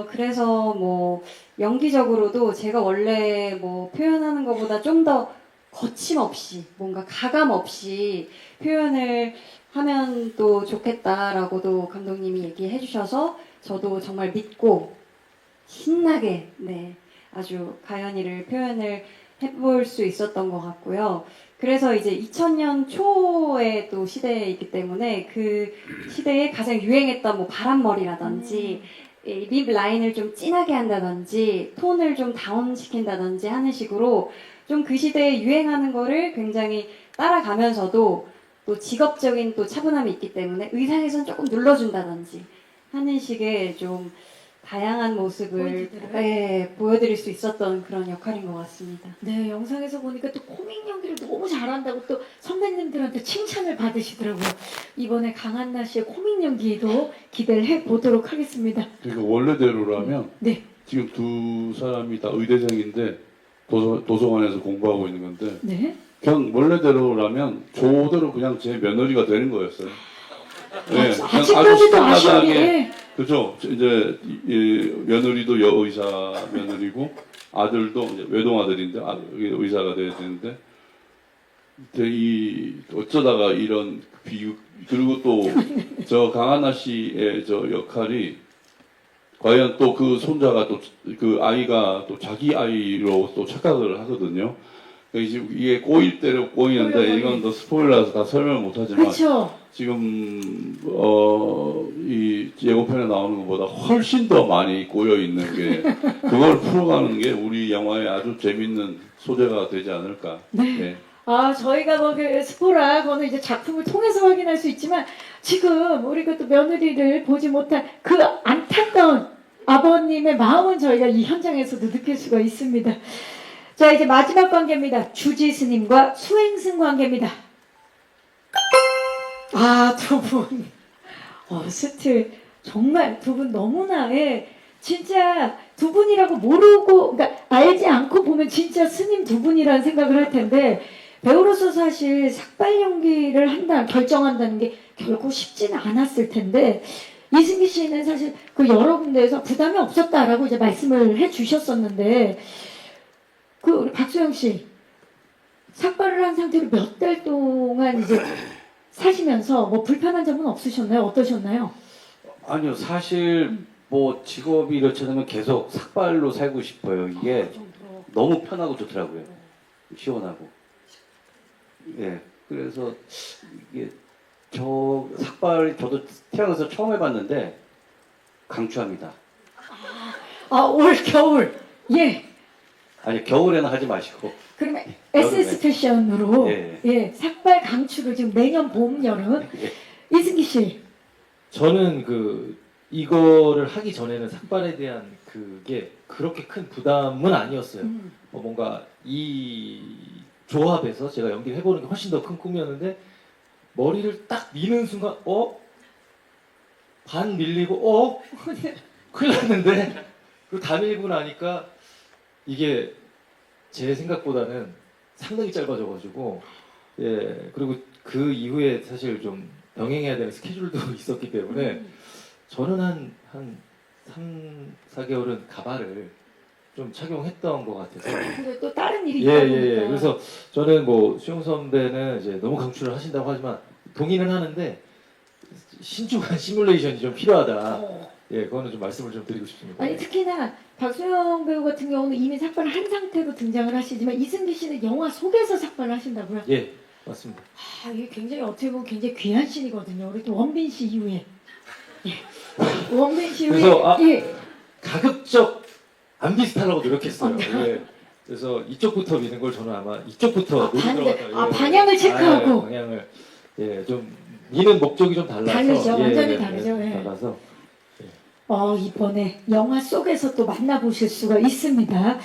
그래서 뭐 연기적으로도 제가 원래 뭐 표현하는 것보다 좀 더 거침없이, 뭔가 가감 없이 표현을 하면 또 좋겠다라고도 감독님이 얘기해 주셔서 저도 정말 믿고 신나게 아주 가연이를 표현을 해볼 수 있었던 것 같고요. 그래서 이제 2000년 초의 또 시대이기 때문에 그 시대에 가장 유행했던 뭐 바람머리라든지 립 라인을 좀 진하게 한다든지 톤을 좀 다운시킨다든지 하는 식으로 좀 그 시대에 유행하는 거를 굉장히 따라가면서도 또 직업적인 또 차분함이 있기 때문에 의상에선 조금 눌러준다든지 하는 식의 좀 다양한 모습을 보여드릴 수 있었던 그런 역할인 것 같습니다. 네, 영상에서 보니까 또 코믹 연기를 너무 잘한다고 또 선배님들한테 칭찬을 받으시더라고요. 이번에 강한나 씨의 코믹 연기도 기대를 해보도록 하겠습니다. 그러니까 원래대로라면 네. 지금 두 사람이 다 의대생인데 도서관에서 공부하고 있는 건데 네. 그냥 원래대로라면 저대로 그냥 제 며느리가 되는 거였어요. 네, 그냥 아주 아직까지도 아쉬움이 스탠다드하게 그렇죠. 이제 이 며느리도 여의사 며느리고 아들도 이제 외동아들인데 의사가 돼야 되는데 이 어쩌다가 이런 비극 그리고 또 저 강한나 씨의 저 역할이 과연 또 그 손자가 또 그 아이가 또 자기 아이로 또 착각을 하거든요. 이게 꼬일 대로 꼬이는데 이건 더 스포일러라서 다 설명을 못하지만 그렇죠. 지금 이 예고편에 나오는 것보다 훨씬 더 많이 꼬여 있는 게 그걸 풀어가는 게 우리 영화의 아주 재밌는 소재가 되지 않을까. 네. 저희가 뭐 그 스포라 그거는 이제 작품을 통해서 확인할 수 있지만 지금 우리가 또 며느리를 보지 못한 그 안타까운 아버님의 마음은 저희가 이 현장에서도 느낄 수가 있습니다. 자, 이제 마지막 관계입니다. 주지스님과 수행승 관계입니다. 두 분. 스틸. 정말 두 분 너무나, 진짜 두 분이라고 모르고, 그러니까 알지 않고 보면 진짜 스님 두 분이라는 생각을 할 텐데, 배우로서 사실 삭발 연기를 결정한다는 게 결코 쉽지는 않았을 텐데, 이승기 씨는 사실 그 여러 군데에서 부담이 없었다라고 이제 말씀을 해 주셨었는데, 우리 박수영 씨, 삭발을 한 상태로 몇 달 동안 이제 사시면서 뭐 불편한 점은 없으셨나요? 어떠셨나요? 아니요, 사실 뭐 직업이 이렇지 않으면 계속 삭발로 살고 싶어요. 이게 너무 편하고 좋더라고요. 시원하고. 예, 그래서 이게 삭발 저도 태어나서 처음 해봤는데 강추합니다. 올 겨울. 예. 아니 겨울에는 하지 마시고. 그러면 SS 패션으로 예. 삭발 강추를 지금 내년 봄 여름. 이승기 씨, 저는 이거를 하기 전에는 삭발에 대한 그게 그렇게 큰 부담은 아니었어요. 뭔가 이 조합에서 제가 연기를 해보는 게 훨씬 더 큰 꿈이었는데 머리를 딱 미는 순간 반 밀리고 큰일 났는데 그리고 다 밀고 나니까 이게 제 생각보다는 상당히 짧아져가지고 그리고 그 이후에 사실 좀 병행해야 되는 스케줄도 있었기 때문에 저는 한 3, 4개월은 가발을 좀 착용했던 것 같아서 근데 또 다른 일이 예, 있다 예, 예. 보니까. 그래서 저는 뭐 수영 선배는 이제 너무 강추를 하신다고 하지만 동의는 하는데 신중한 시뮬레이션이 좀 필요하다. 예, 그거는 좀 말씀을 좀 드리고 싶습니다. 아니 특히나 박수영 배우 같은 경우는 이미 삭발을 한 상태로 등장을 하시지만 이승기 씨는 영화 속에서 삭발을 하신다고요? 예, 맞습니다. 아, 이게 굉장히 어떻게 보면 굉장히 귀한 씬이거든요. 우리 또 원빈 씨 이후에. 예. 원빈 씨 이후에. 그래서 예. 가급적 안 비슷하려고 노력했어요. 예. 그래서 이쪽부터 미는 걸 저는 아마 이쪽부터 아, 노리 반대. 들어갔다. 아, 방향을 체크하고. 방향을 좀 미는 목적이 좀 달라서 다르죠. 완전히 다르죠. 예. 달라서 이번에 영화 속에서 또 만나보실 수가 있습니다.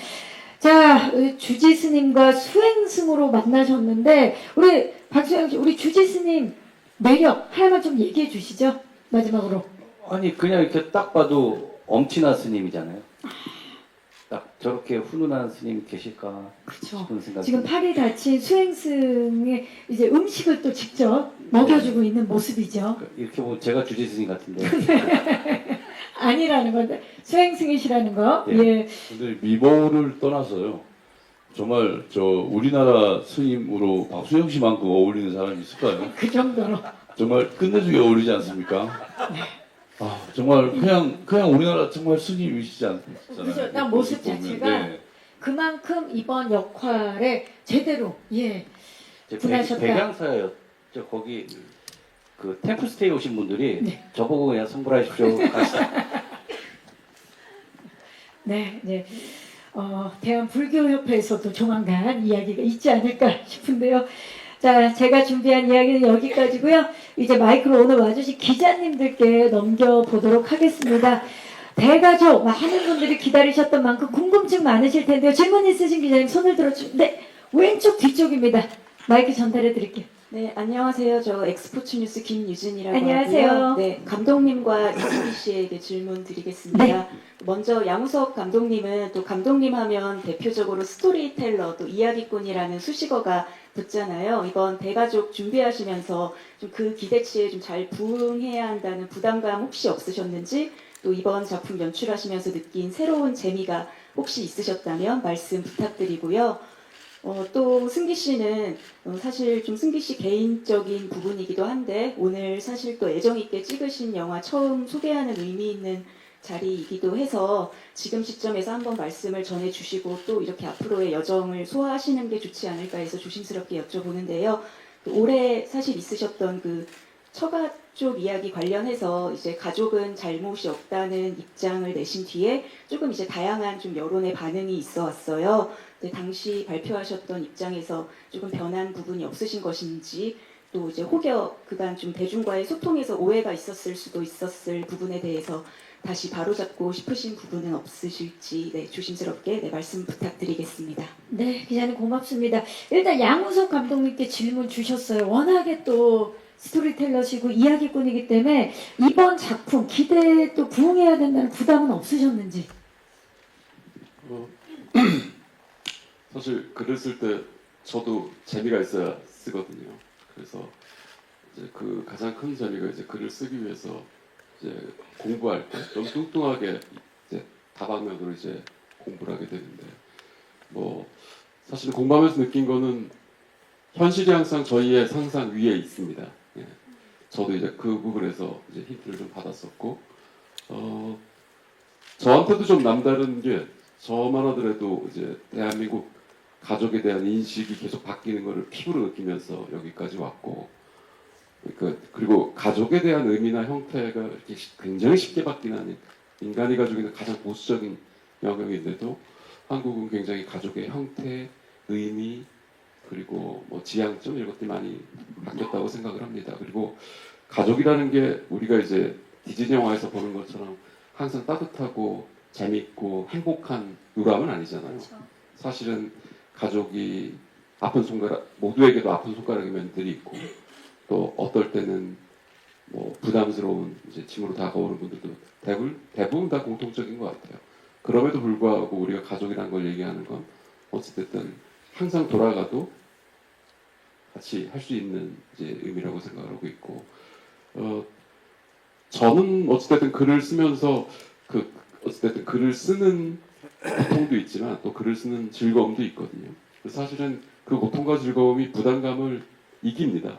자, 주지스님과 수행승으로 만나셨는데, 우리 박수영 씨, 우리 주지스님 매력 하나만 좀 얘기해 주시죠. 마지막으로. 아니 그냥 이렇게 딱 봐도 엄친아 스님이잖아요. 딱 저렇게 훈훈한 스님이 계실까 그렇죠. 싶은 생각이 지금 팔이 다친 수행승의 이제 음식을 또 직접 먹여주고 있는 모습이죠. 이렇게 보면 제가 주지 스님 같은데 아니라는 건데, 수행승이시라는 거. 예. 예. 근데 미모를 떠나서요. 정말 우리나라 스님으로 박수영 씨만큼 어울리는 사람이 있을까요? 그 정도로. 정말 끝내주게 어울리지 않습니까? 정말 그냥 우리나라 정말 스님이시지 않잖아요. 그죠. 딱 모습 보면. 자체가 네. 그만큼 이번 역할에 제대로, 분하셨다. 백양사였죠. 거기 그 템플스테이 오신 분들이 네. 저보고 그냥 선물하십시오. 네. 대한불교협회에서도 조만간 이야기가 있지 않을까 싶은데요. 자, 제가 준비한 이야기는 여기까지고요. 이제 마이크로 오늘 와주신 기자님들께 넘겨보도록 하겠습니다. 대가족 많은 분들이 기다리셨던 만큼 궁금증 많으실 텐데요. 질문 있으신 기자님 손을 들어주시면 왼쪽 뒤쪽입니다. 마이크 전달해 드릴게요. 네, 안녕하세요. 저 엑스포츠 뉴스 김유진이라고 안녕하세요. 하고요. 네, 감독님과 이승기 씨에게 질문 드리겠습니다. 네. 먼저 양우석 감독님은 또 감독님 하면 대표적으로 스토리텔러, 또 이야기꾼이라는 수식어가 붙잖아요. 이번 대가족 준비하시면서 좀 그 기대치에 좀 잘 부응해야 한다는 부담감 혹시 없으셨는지, 또 이번 작품 연출하시면서 느낀 새로운 재미가 혹시 있으셨다면 말씀 부탁드리고요. 또 승기 씨는 사실 좀 승기 씨 개인적인 부분이기도 한데 오늘 사실 또 애정 있게 찍으신 영화 처음 소개하는 의미 있는 자리이기도 해서 지금 시점에서 한번 말씀을 전해주시고 또 이렇게 앞으로의 여정을 소화하시는 게 좋지 않을까 해서 조심스럽게 여쭤보는데요. 또 올해 사실 있으셨던 그 처가족 이야기 관련해서 이제 가족은 잘못이 없다는 입장을 내신 뒤에 조금 이제 다양한 좀 여론의 반응이 있어 왔어요. 당시 발표하셨던 입장에서 조금 변한 부분이 없으신 것인지, 또 이제 혹여 그간 좀 대중과의 소통에서 오해가 있었을 수도 있었을 부분에 대해서 다시 바로잡고 싶으신 부분은 없으실지 조심스럽게 말씀 부탁드리겠습니다. 네, 기자님 고맙습니다. 일단 양우석 감독님께 질문 주셨어요. 워낙에 또 스토리텔러시고 이야기꾼이기 때문에 이번 작품 기대에 또 부응해야 된다는 부담은 없으셨는지. 사실 글을 쓸 때 저도 재미가 있어야 쓰거든요. 그래서 이제 그 가장 큰 재미가 이제 글을 쓰기 위해서 이제 공부할 때 좀 뚱뚱하게 이제 다방면으로 이제 공부를 하게 되는데, 뭐 사실 공부하면서 느낀 거는 현실이 항상 저희의 상상 위에 있습니다. 예. 저도 이제 그 부분에서 이제 힌트를 좀 받았었고, 저한테도 좀 남다른 게, 저만 하더라도 이제 대한민국 가족에 대한 인식이 계속 바뀌는 것을 피부로 느끼면서 여기까지 왔고, 그러니까 그리고 가족에 대한 의미나 형태가 이렇게 굉장히 쉽게 바뀌는, 인간이 가지고 있는 가장 보수적인 영역인데도 한국은 굉장히 가족의 형태, 의미, 그리고 뭐 지향점 이런 것들이 많이 바뀌었다고 생각을 합니다. 그리고 가족이라는 게 우리가 이제 디즈니 영화에서 보는 것처럼 항상 따뜻하고 재밌고 행복한 유람은 아니잖아요. 사실은 가족이 아픈 손가락, 모두에게도 아픈 손가락의 면들이 있고, 또 어떨 때는 뭐 부담스러운 이제 짐으로 다가오는 분들도 대부분 다 공통적인 것 같아요. 그럼에도 불구하고 우리가 가족이라는 걸 얘기하는 건 어찌됐든 항상 돌아가도 같이 할 수 있는 이제 의미라고 생각하고 있고, 저는 어찌됐든 글을 쓰면서 어찌됐든 글을 쓰는 고통도 있지만 또 글을 쓰는 즐거움도 있거든요. 사실은 그 고통과 즐거움이 부담감을 이깁니다.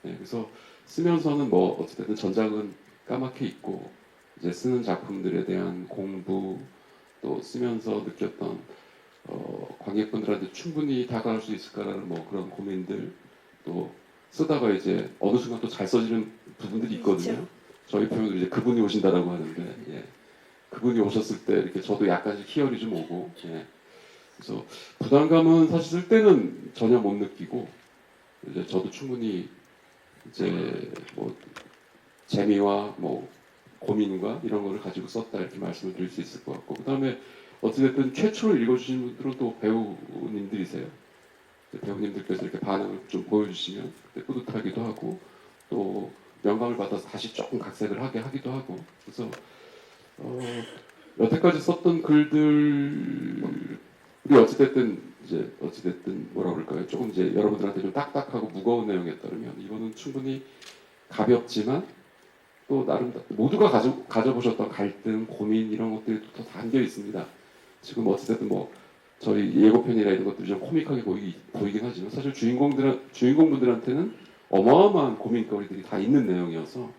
네, 그래서 쓰면서는 뭐 어찌됐든 전작은 까맣게 있고 이제 쓰는 작품들에 대한 공부 또 쓰면서 느꼈던 관객분들한테 충분히 다가갈 수 있을까라는 뭐 그런 고민들 또 쓰다가 이제 어느 순간 또 잘 써지는 부분들이 있거든요. 저희 표현으로 이제 그분이 오신다라고 하는데 예. 그분이 오셨을 때 이렇게 저도 약간씩 희열이 좀 오고 예. 그래서 부담감은 사실 쓸 때는 전혀 못 느끼고 이제 저도 충분히 이제 뭐 재미와 뭐 고민과 이런 거를 가지고 썼다 이렇게 말씀을 드릴 수 있을 것 같고 그다음에 어찌됐든 최초로 읽어주신 분들은 또 배우님들이세요. 배우님들께서 이렇게 반응을 좀 보여주시면 그때 뿌듯하기도 하고 또 영감을 받아서 다시 조금 각색을 하게 하기도 하고 그래서 여태까지 썼던 글들 우리 어찌됐든 뭐라 그럴까요? 조금 이제 여러분들한테 좀 딱딱하고 무거운 내용이었다면 이거는 충분히 가볍지만 또 나름 모두가 가져보셨던 갈등, 고민 이런 것들이 또 담겨 있습니다. 지금 어찌됐든 뭐 저희 예고편이나 이런 것들이 좀 코믹하게 보이긴 하지만 사실 주인공분들한테는 어마어마한 고민거리들이 다 있는 내용이어서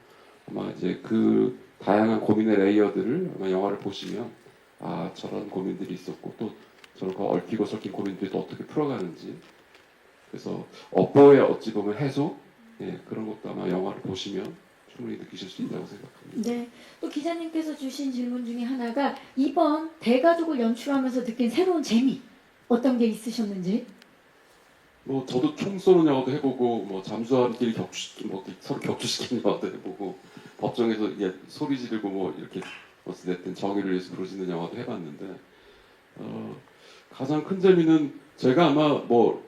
아마 이제 그 다양한 고민의 레이어들을 아마 영화를 보시면 아 저런 고민들이 있었고 또 저런 거 얽히고 설킨 고민들이 또 어떻게 풀어가는지 그래서 업보의 어찌 보면 해소 예, 그런 것도 아마 영화를 보시면 충분히 느끼실 수 있다고 생각합니다. 네. 또 기자님께서 주신 질문 중에 하나가 이번 대가족을 연출하면서 느낀 새로운 재미 어떤 게 있으셨는지? 뭐 저도 총 쏘는 영화도 해보고 뭐 잠수함끼리 서로 격추시키는 영화도 해보고 법정에서 소리 지르고 뭐 이렇게 어찌됐든 정의를 위해서 부르짖는 영화도 해봤는데 가장 큰 재미는 제가 아마 뭐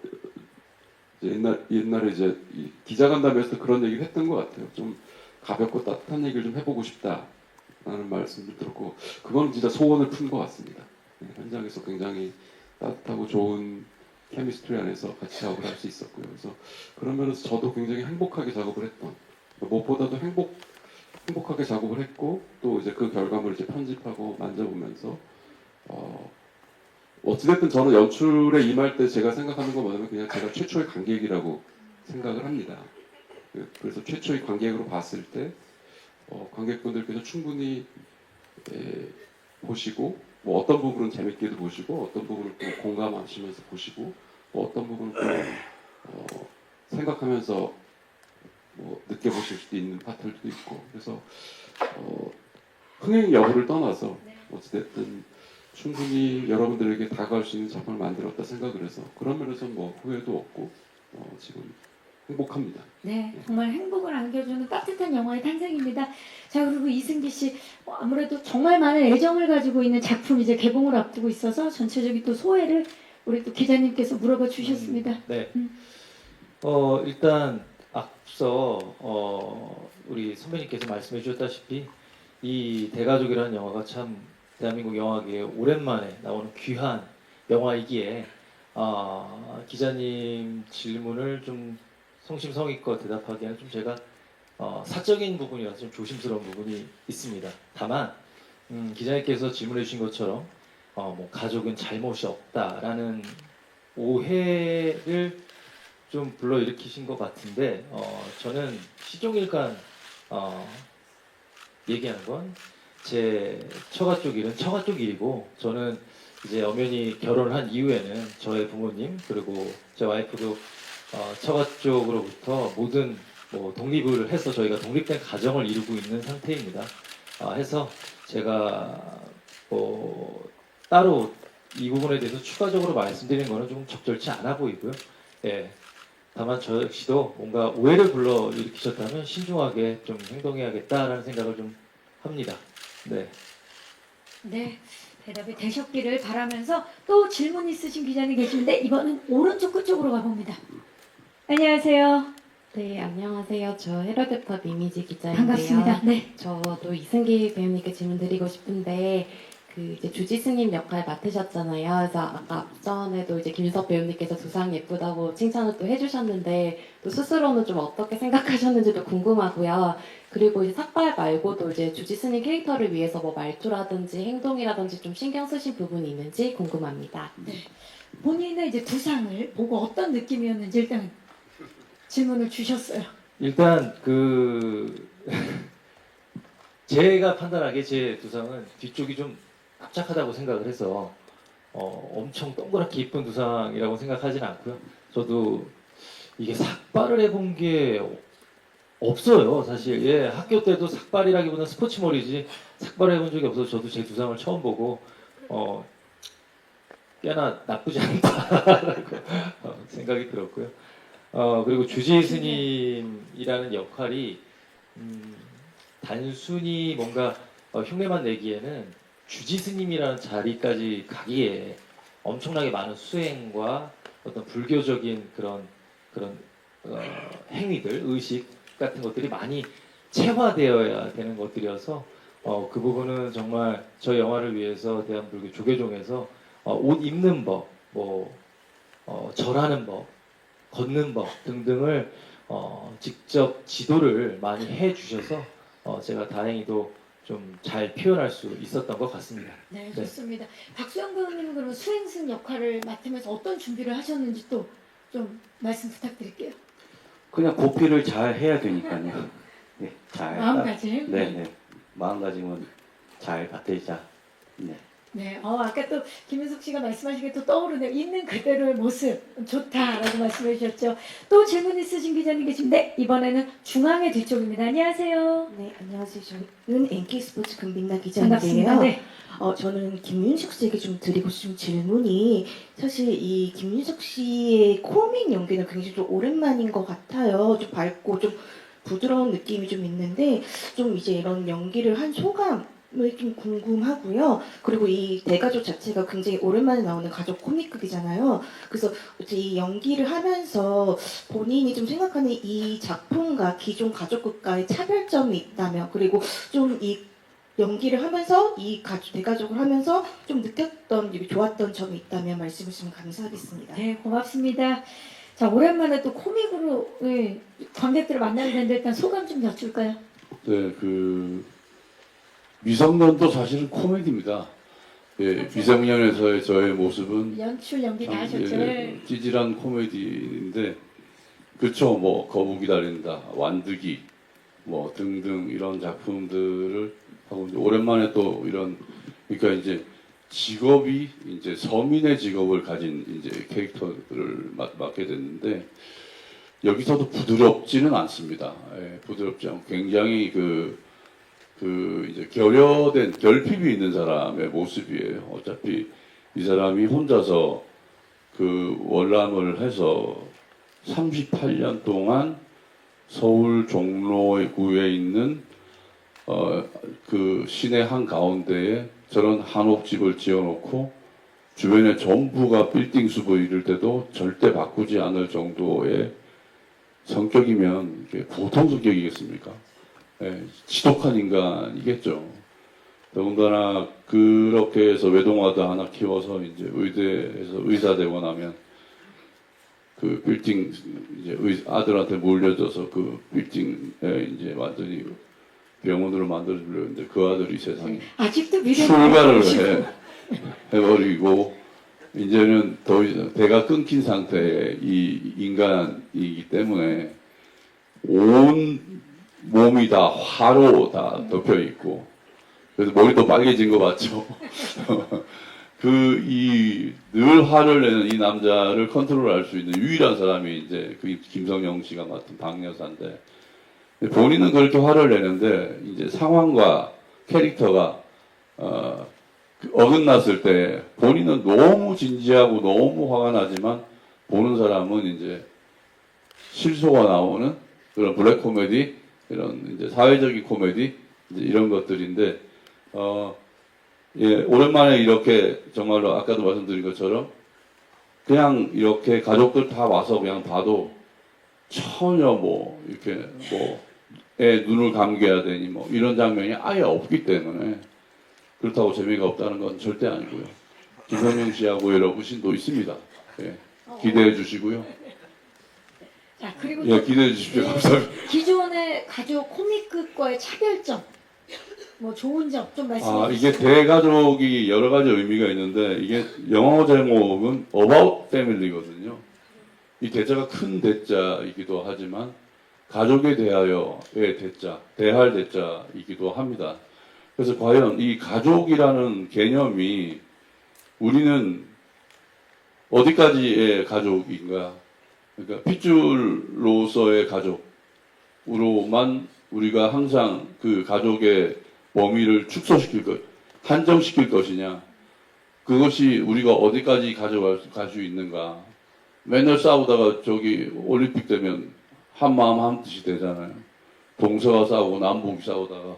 이제 옛날에 이제 이 기자간담회에서 그런 얘기를 했던 것 같아요. 좀 가볍고 따뜻한 얘기를 좀 해보고 싶다라는 말씀을 들었고 그건 진짜 소원을 푼 것 같습니다. 네, 현장에서 굉장히 따뜻하고 좋은 케미스트리 안에서 같이 작업을 할 수 있었고요. 그래서 그런 면에서 저도 굉장히 행복하게 작업을 했던 무엇보다도 행복하게 작업을 했고 또 이제 그 결과물을 이제 편집하고 만져보면서 어찌됐든 저는 연출에 임할 때 제가 생각하는 건 뭐냐면 그냥 제가 최초의 관객이라고 생각을 합니다. 그래서 최초의 관객으로 봤을 때 관객분들께서 충분히 보시고 뭐 어떤 부분은 재밌게도 보시고 어떤 부분을 또 공감하시면서 보시고 뭐 어떤 부분은 또 생각하면서 뭐 느껴보실 수도 있는 파트들도 있고 그래서 흥행 여부를 떠나서 어찌됐든 충분히 여러분들에게 다가갈 수 있는 작품을 만들었다 생각을 해서 그런 면에서 뭐 후회도 없고 지금 행복합니다. 네, 정말 행복을 안겨주는 따뜻한 영화의 탄생입니다. 자, 그리고 이승기 씨, 아무래도 정말 많은 애정을 가지고 있는 작품 이제 개봉을 앞두고 있어서 전체적인 또 소회를 우리 또 기자님께서 물어봐 주셨습니다. 네. 일단 앞서 우리 선배님께서 말씀해 주셨다시피 이 대가족이라는 영화가 참 대한민국 영화계에 오랜만에 나오는 귀한 영화이기에 기자님 질문을 좀 성심성의껏 대답하기에는 좀 제가 사적인 부분이라서 좀 조심스러운 부분이 있습니다. 다만 기자님께서 질문해 주신 것처럼 뭐 가족은 잘못이 없다라는 오해를 좀 불러일으키신 것 같은데 저는 시종일관 얘기하는 건 제 처가 쪽 일은 처가 쪽 일이고 저는 이제 엄연히 결혼을 한 이후에는 저의 부모님 그리고 제 와이프도 처가 쪽으로부터 모든 뭐 독립을 해서 저희가 독립된 가정을 이루고 있는 상태입니다. 해서 제가 뭐 따로 이 부분에 대해서 추가적으로 말씀드리는 거는 좀 적절치 않아 보이고요. 예. 다만 저 역시도 뭔가 오해를 불러일으키셨다면 신중하게 좀 행동해야겠다라는 생각을 좀 합니다. 네. 네, 대답이 되셨기를 바라면서 또 질문 있으신 기자님 계시는데 이번은 오른쪽 끝쪽으로 가봅니다. 안녕하세요. 네, 안녕하세요. 저 헤럴드팝 이미지 기자인데요. 반갑습니다. 네. 저도 이승기 배우님께 질문 드리고 싶은데 이제 주지스님 역할 맡으셨잖아요. 그래서 아까 앞전에도 이제 김석 배우님께서 두상 예쁘다고 칭찬을 또 해주셨는데 또 스스로는 좀 어떻게 생각하셨는지도 궁금하고요. 그리고 이제 삭발 말고도 이제 주지스님 캐릭터를 위해서 뭐 말투라든지 행동이라든지 좀 신경 쓰신 부분이 있는지 궁금합니다. 본인의 이제 두상을 보고 어떤 느낌이었는지 일단 질문을 주셨어요. 일단 제가 판단하기에 제 두상은 뒤쪽이 좀 납작하다고 생각을 해서 엄청 동그랗게 이쁜 두상이라고 생각하진 않고요. 저도 이게 삭발을 해본 게 없어요, 사실. 예, 학교 때도 삭발이라기보다는 스포츠머리지 삭발을 해본 적이 없어서 저도 제 두상을 처음 보고 꽤나 나쁘지 않다라고 생각이 들었고요. 그리고 주지 스님이라는 역할이 단순히 뭔가 흉내만 내기에는 주지 스님이라는 자리까지 가기에 엄청나게 많은 수행과 어떤 불교적인 그런 행위들, 의식 같은 것들이 많이 체화되어야 되는 것들이어서 그 부분은 정말 저희 영화를 위해서 대한불교 조계종에서 옷 입는 법, 절하는 법, 걷는 법 등등을 직접 지도를 많이 해주셔서 제가 다행히도 좀 잘 표현할 수 있었던 것 같습니다. 네, 좋습니다. 박수영 배우님은 그럼 수행승 역할을 맡으면서 어떤 준비를 하셨는지 또 좀 말씀 부탁드릴게요. 그냥 고피를 잘 해야 되니까요. 네, 잘. 마음가짐. 네. 마음가짐은 잘 받들자. 네. 네, 아까 또 김윤석 씨가 말씀하신 게 또 떠오르네요. 있는 그대로의 모습 좋다라고 말씀해 주셨죠. 또 질문 있으신 기자님 계신데 이번에는 중앙의 뒤쪽입니다. 안녕하세요. 네, 안녕하세요. 저는 NK스포츠 금빛나 반갑습니다. 기자인데요. 네. 저는 김윤석 씨에게 좀 드리고 싶은 질문이 사실 이 김윤석 씨의 코믹 연기는 굉장히 좀 오랜만인 것 같아요. 좀 밝고 좀 부드러운 느낌이 좀 있는데 좀 이제 이런 연기를 한 소감을 좀 궁금하고요. 그리고 이 대가족 자체가 굉장히 오랜만에 나오는 가족 코믹극이잖아요. 그래서 이제 이 연기를 하면서 본인이 좀 생각하는 이 작품과 기존 가족극과의 차별점이 있다면, 그리고 좀 이 연기를 하면서 이 대가족을 하면서 좀 느꼈던 좋았던 점이 있다면 말씀해 주시면 감사하겠습니다. 네, 고맙습니다. 자, 오랜만에 또 코믹으로 관객들을 만나게 됐는데 일단 소감 좀 여쭐까요? 네, 미성년도 사실은 코미디입니다. 예, 미성년에서의 저의 모습은 연출 연기 다 참, 하셨죠. 네. 찌질한 코미디인데, 그렇죠. 뭐 거북이 기다린다, 완득이, 뭐 등등 이런 작품들을 하고 이제 오랜만에 또 이런, 그러니까 이제 직업이 이제 서민의 직업을 가진 이제 캐릭터들을 맡게 됐는데, 여기서도 부드럽지는 않습니다. 예, 부드럽지 않고 굉장히 이제 결여된 결핍이 있는 사람의 모습이에요. 어차피 이 사람이 혼자서 월남을 해서 38년 동안 서울 종로구에 있는 시내 한 가운데에 저런 한옥집을 지어놓고 주변에 전부가 빌딩 수보 이럴 때도 절대 바꾸지 않을 정도의 성격이면 이게 보통 성격이겠습니까? 예, 지독한 인간이겠죠. 더군다나 그렇게 해서 외동아들 하나 키워서 이제 의대에서 의사 되고 나면 그 빌딩 이제 아들한테 물려줘서 그 빌딩에 이제 완전히 병원으로 만들어주려 했는데 그 아들이 세상에 아직도 미래 출가를 해버리고 이제는 더 이상 대가 끊긴 상태의 이 인간이기 때문에 온 몸이 다 화로 다 덮여 있고, 그래서 머리도 빨개진 거 맞죠? 늘 화를 내는 이 남자를 컨트롤할 수 있는 유일한 사람이 이제 김성영 씨가 맡은 박 여사인데, 본인은 그렇게 화를 내는데 이제 상황과 캐릭터가 어긋났을 때 본인은 너무 진지하고 너무 화가 나지만 보는 사람은 이제 실소가 나오는 그런 블랙 코미디, 이런 이제 사회적인 코미디 이제 이런 것들인데 예, 오랜만에 이렇게 정말로 아까도 말씀드린 것처럼 그냥 이렇게 가족들 다 와서 그냥 봐도 전혀 뭐 이렇게 뭐 애 눈을 감겨야 되니 뭐 이런 장면이 아예 없기 때문에 그렇다고 재미가 없다는 건 절대 아니고요. 김성명 씨하고 여러분 신도 있습니다. 예, 기대해 주시고요. 자, 그리고 예, 또 기대해 주십시오. 감사합니다. 기존의 가족 코믹극과의 차별점, 뭐 좋은 점 좀 말씀해 아, 주세요. 이게 대가족이 여러 가지 의미가 있는데 이게 영어 제목은 About Family거든요. 이 대자가 큰 대자이기도 하지만 가족에 대하여의 대자, 대할 대자이기도 합니다. 그래서 과연 이 가족이라는 개념이 우리는 어디까지의 가족인가? 그러니까 핏줄로서의 가족으로만 우리가 항상 그 가족의 범위를 축소시킬 것, 한정시킬 것이냐? 그것이 우리가 어디까지 가져갈 수 있는가? 맨날 싸우다가 저기 올림픽 되면 한 마음 한 뜻이 되잖아요. 동서가 싸우고 남북이 싸우다가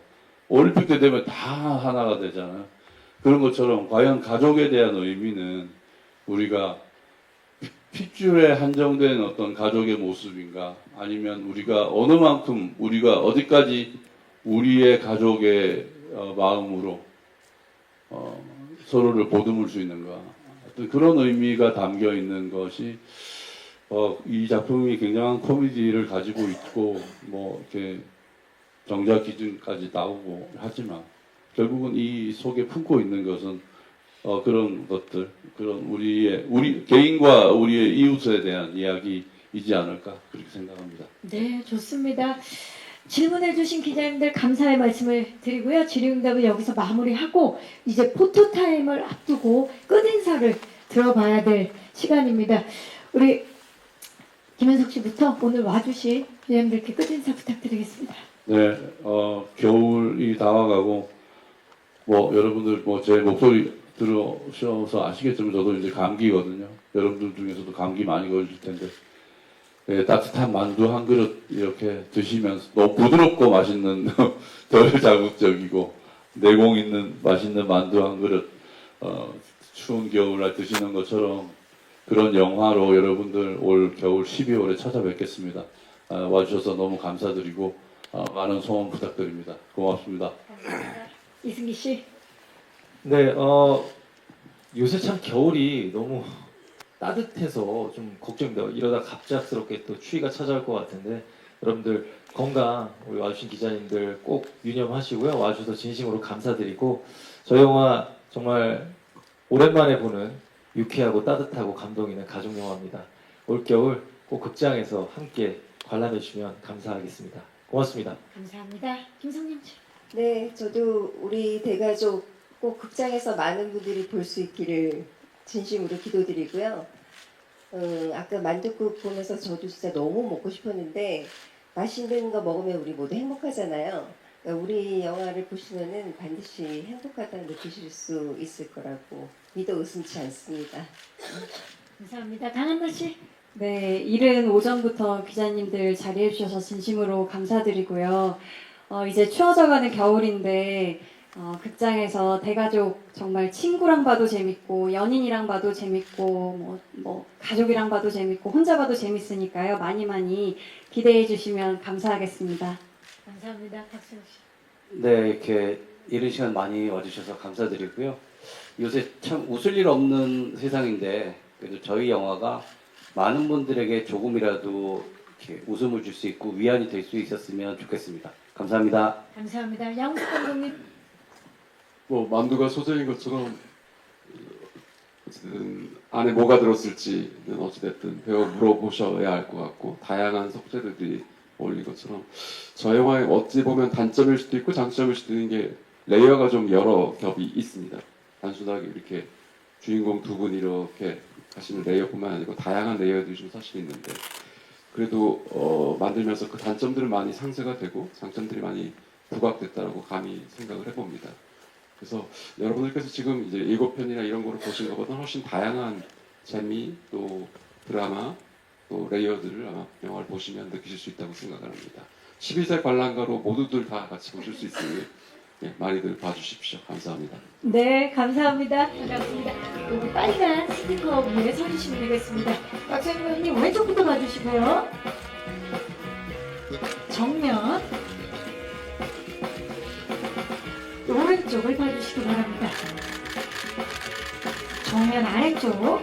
올림픽 때 되면 다 하나가 되잖아요. 그런 것처럼 과연 가족에 대한 의미는 우리가 핏줄에 한정된 어떤 가족의 모습인가? 아니면 우리가 어느 만큼 우리가 어디까지 우리의 가족의 마음으로 서로를 보듬을 수 있는가? 어떤 그런 의미가 담겨 있는 것이 이 작품이 굉장한 코미디를 가지고 있고 뭐 이렇게 정작 기준까지 나오고 하지만 결국은 이 속에 품고 있는 것은 그런 것들, 그런 우리 개인과 우리의 이웃에 대한 이야기이지 않을까 그렇게 생각합니다. 네, 좋습니다. 질문해주신 기자님들 감사의 말씀을 드리고요. 질의응답을 여기서 마무리하고 이제 포토타임을 앞두고 끝인사를 들어봐야 될 시간입니다. 우리 김현석 씨부터 오늘 와주신 기자님들께 끝인사 부탁드리겠습니다. 네, 겨울이 다가가고 뭐 여러분들 뭐 제 목소리 들으셔서 아시겠지만 저도 이제 감기거든요. 여러분들 중에서도 감기 많이 걸릴 텐데 네, 따뜻한 만두 한 그릇 이렇게 드시면서 너무 부드럽고 맛있는 덜 자극적이고 내공 있는 맛있는 만두 한 그릇 추운 겨울날 드시는 것처럼 그런 영화로 여러분들 올 겨울 12월에 찾아뵙겠습니다. 와주셔서 너무 감사드리고 많은 소원 부탁드립니다. 고맙습니다. 이승기 씨. 네, 요새 참 겨울이 너무 따뜻해서 좀 걱정입니다. 이러다 갑작스럽게 또 추위가 찾아올 것 같은데 여러분들 건강 우리 와주신 기자님들 꼭 유념하시고요. 와주셔서 진심으로 감사드리고 저희 영화 정말 오랜만에 보는 유쾌하고 따뜻하고 감동 있는 가족 영화입니다. 올겨울 꼭 극장에서 함께 관람해 주시면 감사하겠습니다. 고맙습니다. 감사합니다. 김성령 씨. 네, 저도 우리 대가족 꼭 극장에서 많은 분들이 볼 수 있기를 진심으로 기도드리고요. 아까 만둣국 보면서 저도 진짜 너무 먹고 싶었는데 맛있는 거 먹으면 우리 모두 행복하잖아요. 그러니까 우리 영화를 보시면은 반드시 행복하다는 느끼실 수 있을 거라고 믿어 의심치 않습니다. 감사합니다. 강한나 씨. 네, 이른 오전부터 기자님들 자리해 주셔서 진심으로 감사드리고요. 이제 추워져가는 겨울인데 극장에서 대가족 정말 친구랑 봐도 재밌고 연인이랑 봐도 재밌고 뭐 가족이랑 봐도 재밌고 혼자 봐도 재밌으니까요. 많이 기대해 주시면 감사하겠습니다. 감사합니다. 박수영 씨. 네, 이렇게 이른 시간 많이 와주셔서 감사드리고요. 요새 참 웃을 일 없는 세상인데 그래도 저희 영화가 많은 분들에게 조금이라도 이렇게 웃음을 줄 수 있고 위안이 될 수 있었으면 좋겠습니다. 감사합니다. 감사합니다. 양수 감독님. 뭐 만두가 소재인 것처럼 어쨌든 안에 뭐가 들었을지는 어찌됐든 배워 물어보셔야 알 것 같고 다양한 속재들이 어울린 것처럼 저 영화의 어찌 보면 단점일 수도 있고 장점일 수도 있는 게 레이어가 좀 여러 겹이 있습니다. 단순하게 이렇게 주인공 두 분 이렇게 하시는 레이어뿐만 아니고 다양한 레이어들이 좀 사실 있는데 그래도 만들면서 그 단점들은 많이 상쇄가 되고 장점들이 많이 부각됐다라고 감히 생각을 해봅니다. 그래서 여러분들께서 지금 이제 7편이나 이런 거를 보신 것보다 훨씬 다양한 재미 또 드라마 또 레이어드를 아마 영화를 보시면 느끼실 수 있다고 생각합니다. 11세 관람가로 모두들 다 같이 보실 수 있으니 예, 많이들 봐주십시오. 감사합니다. 네, 감사합니다. 반갑습니다. 여기 빨간 스티커 위에 서주시면 되겠습니다. 박수영 배우님 왼쪽부터 봐주시고요. 정면 오른쪽을 봐주시기 바랍니다. 정면 아래쪽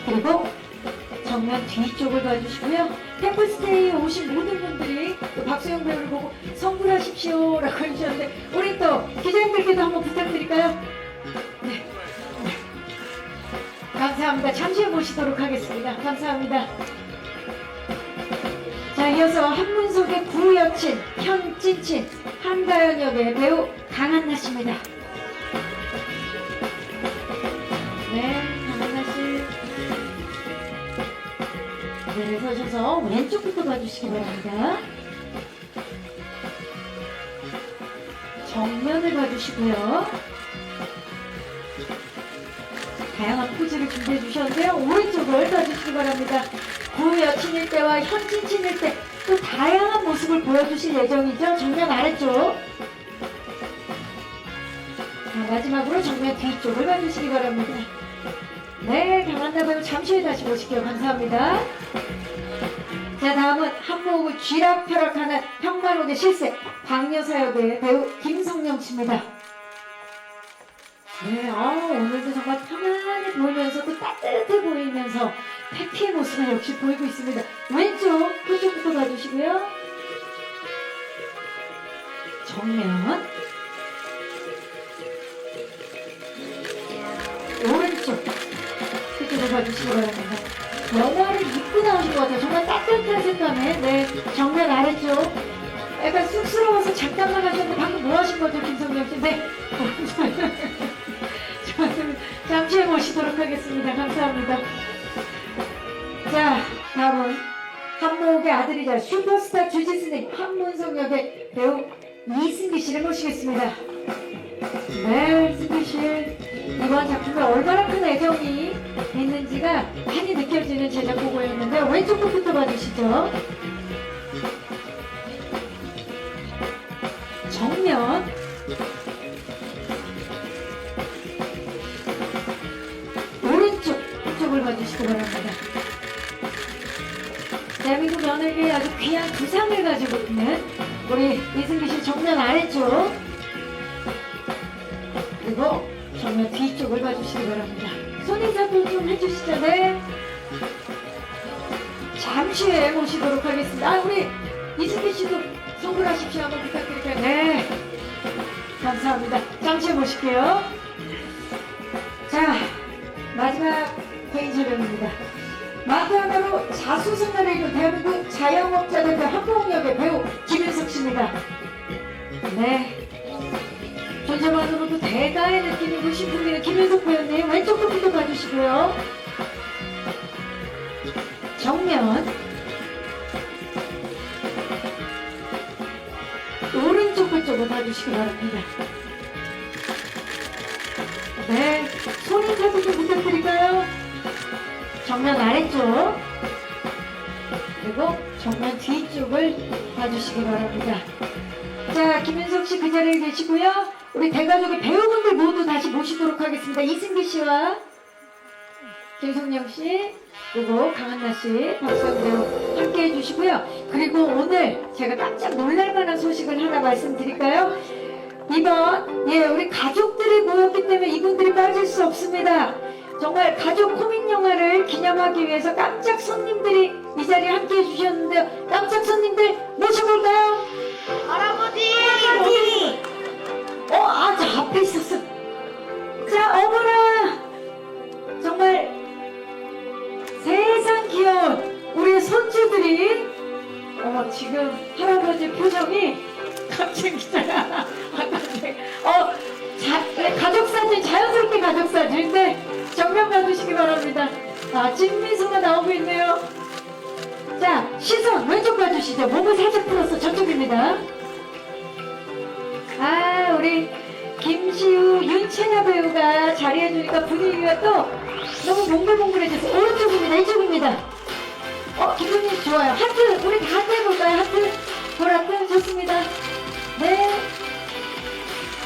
그리고 정면 뒤쪽을 봐주시고요. 템플스테이에 오신 모든 분들이 또 박수영 배우를 보고 선물하십시오 라고 해주셨는데 우리 또 기자님들께도 한번 부탁드릴까요? 네. 감사합니다. 잠시 후에 모시도록 하겠습니다. 감사합니다. 자, 이어서 한문속의 구여친, 현찐친, 한가연 역의 배우 강한나 씨입니다. 네, 강한나 씨. 네, 서셔서 왼쪽부터 봐주시기 바랍니다. 정면을 봐주시고요. 다양한 포즈를 준비해 주셨는데요. 오른쪽을 봐주시기 바랍니다. 구여친일 때와 현친친일 때 또 다양한 모습을 보여주실 예정이죠. 정면 아래쪽. 자, 마지막으로 정면 뒤쪽을 봐주시기 바랍니다. 네, 강한나 배우 잠시 후에 다시 보실게요. 감사합니다. 자, 다음은 한복을 쥐락펴락하는 평만옥의 실세 박여사 역의 배우 김성령 씨입니다. 네, 오늘도 정말 편안해 보이면서 또 따뜻해 보이면서 해피의 모습을 역시 보이고 있습니다. 왼쪽, 그쪽부터 봐주시고요. 정면. 오른쪽, 그쪽을 봐주시기 바랍니다. 영화를 입고 나오신 것 같아요. 정말 따뜻한 색감에. 네, 정면 아래쪽. 약간 쑥스러워서 잠깐만 하셨는데 방금 뭐 하신 거죠, 김성령 씨? 네. 잠시 후에 모시도록 하겠습니다. 감사합니다. 자, 다음은 한목의 아들이자 슈퍼스타 주지스님 한문성 역의 배우 이승기 씨를 모시겠습니다. 네, 승기 씨. 이번 작품에 얼마나 큰 애정이 있는지가 많이 느껴지는 제작 보고였는데 왼쪽 부터 봐주시죠. 정면. 오른쪽 쪽을 봐주시기 바랍니다. 대한민국 연예계에 아주 귀한 두상을 가지고 있는 우리 이승기 씨 정면 아래쪽 그리고 정면 뒤쪽을 봐주시기 바랍니다. 손인사도 좀 해주시죠. 네. 잠시 후에 모시도록 하겠습니다. 우리 이승기 씨도 선물하십시오. 한번 부탁드릴게요. 네. 감사합니다. 잠시 후에 모실게요. 자, 마지막 개인 촬영입니다. 마트 하나로 자수성가를 이룬 대한민국 자영업자 대표 한복역의 배우 김윤석 씨입니다. 네. 존재만으로도 대가의 느낌이고 신품이는 김윤석 배우님 왼쪽 부분도 봐주시고요. 정면. 오른쪽 그쪽을 봐주시기 바랍니다. 네, 손인사도 좀 부탁드릴까요? 정면 아래쪽 그리고 정면 뒤쪽을 봐주시기 바랍니다. 자, 김윤석 씨 그 자리에 계시고요. 우리 대가족의 배우분들 모두 다시 모시도록 하겠습니다. 이승기 씨와 김성령 씨 그리고 강한나 씨, 박수영 배우 함께 해주시고요. 그리고 오늘 제가 깜짝 놀랄만한 소식을 하나 말씀드릴까요? 이번 우리 가족들이 모였기 때문에 이분들이 빠질 수 없습니다. 정말 가족 코믹 영화를 기념하기 위해서 깜짝 손님들이 이 자리에 함께 해주셨는데요. 깜짝 손님들 모셔볼까요? 할아버지! 저 앞에 있었어. 자, 어머나! 정말 세상 귀여운 우리 손주들이 지금 할아버지 표정이 깜짝이야. 가족사진, 자연스럽게 가족사진인데 정면 봐주시기 바랍니다. 찐미소가 나오고 있네요. 자, 시선 왼쪽 봐주시죠. 몸을 살짝 풀어서 저쪽입니다. 우리 김시우, 윤채나 배우가 자리해주니까 분위기가 또 너무 몽글몽글해져서 오른쪽입니다. 이쪽입니다. 김동님 좋아요. 하트, 우리 다 하트 해볼까요? 하트, 보라트, 좋습니다. 네.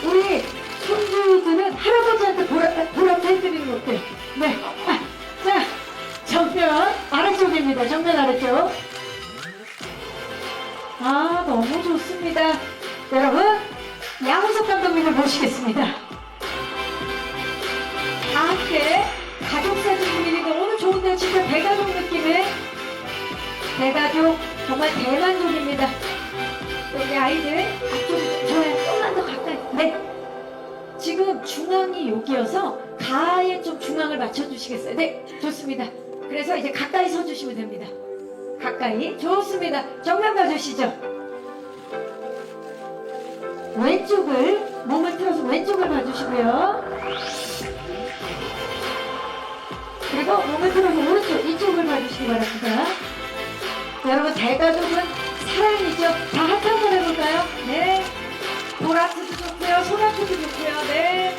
우리 손주들은 할아버지한테 보라트 해드리는 거 어때? 네. 자, 정면 아래쪽입니다. 정면 아래쪽. 너무 좋습니다. 여러분, 양우석 감독님을 모시겠습니다. 다 함께 가족사진 분위기가 오늘 좋은데요. 진짜 대가족 느낌의 대가족, 정말 대만족입니다. 여기 아이들 앞쪽이 좋아요. 조금만 더 가까이. 네. 지금 중앙이 여기여서 가에 좀 중앙을 맞춰주시겠어요? 네, 좋습니다. 그래서 이제 가까이 서주시면 됩니다. 가까이. 좋습니다. 정면 봐주시죠. 왼쪽을, 몸을 틀어서 왼쪽을 봐주시고요. 그리고 몸을 틀어서 오른쪽, 이쪽을 봐주시기 바랍니다. 여러분, 대가족은 사랑이죠. 다 하트 한번 해볼까요? 네. 보라트도 좋고요. 소라트도 좋고요. 네.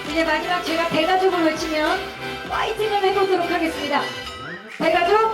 이제 마지막 제가 대가족을 외치면 파이팅을 해보도록 하겠습니다. 대가족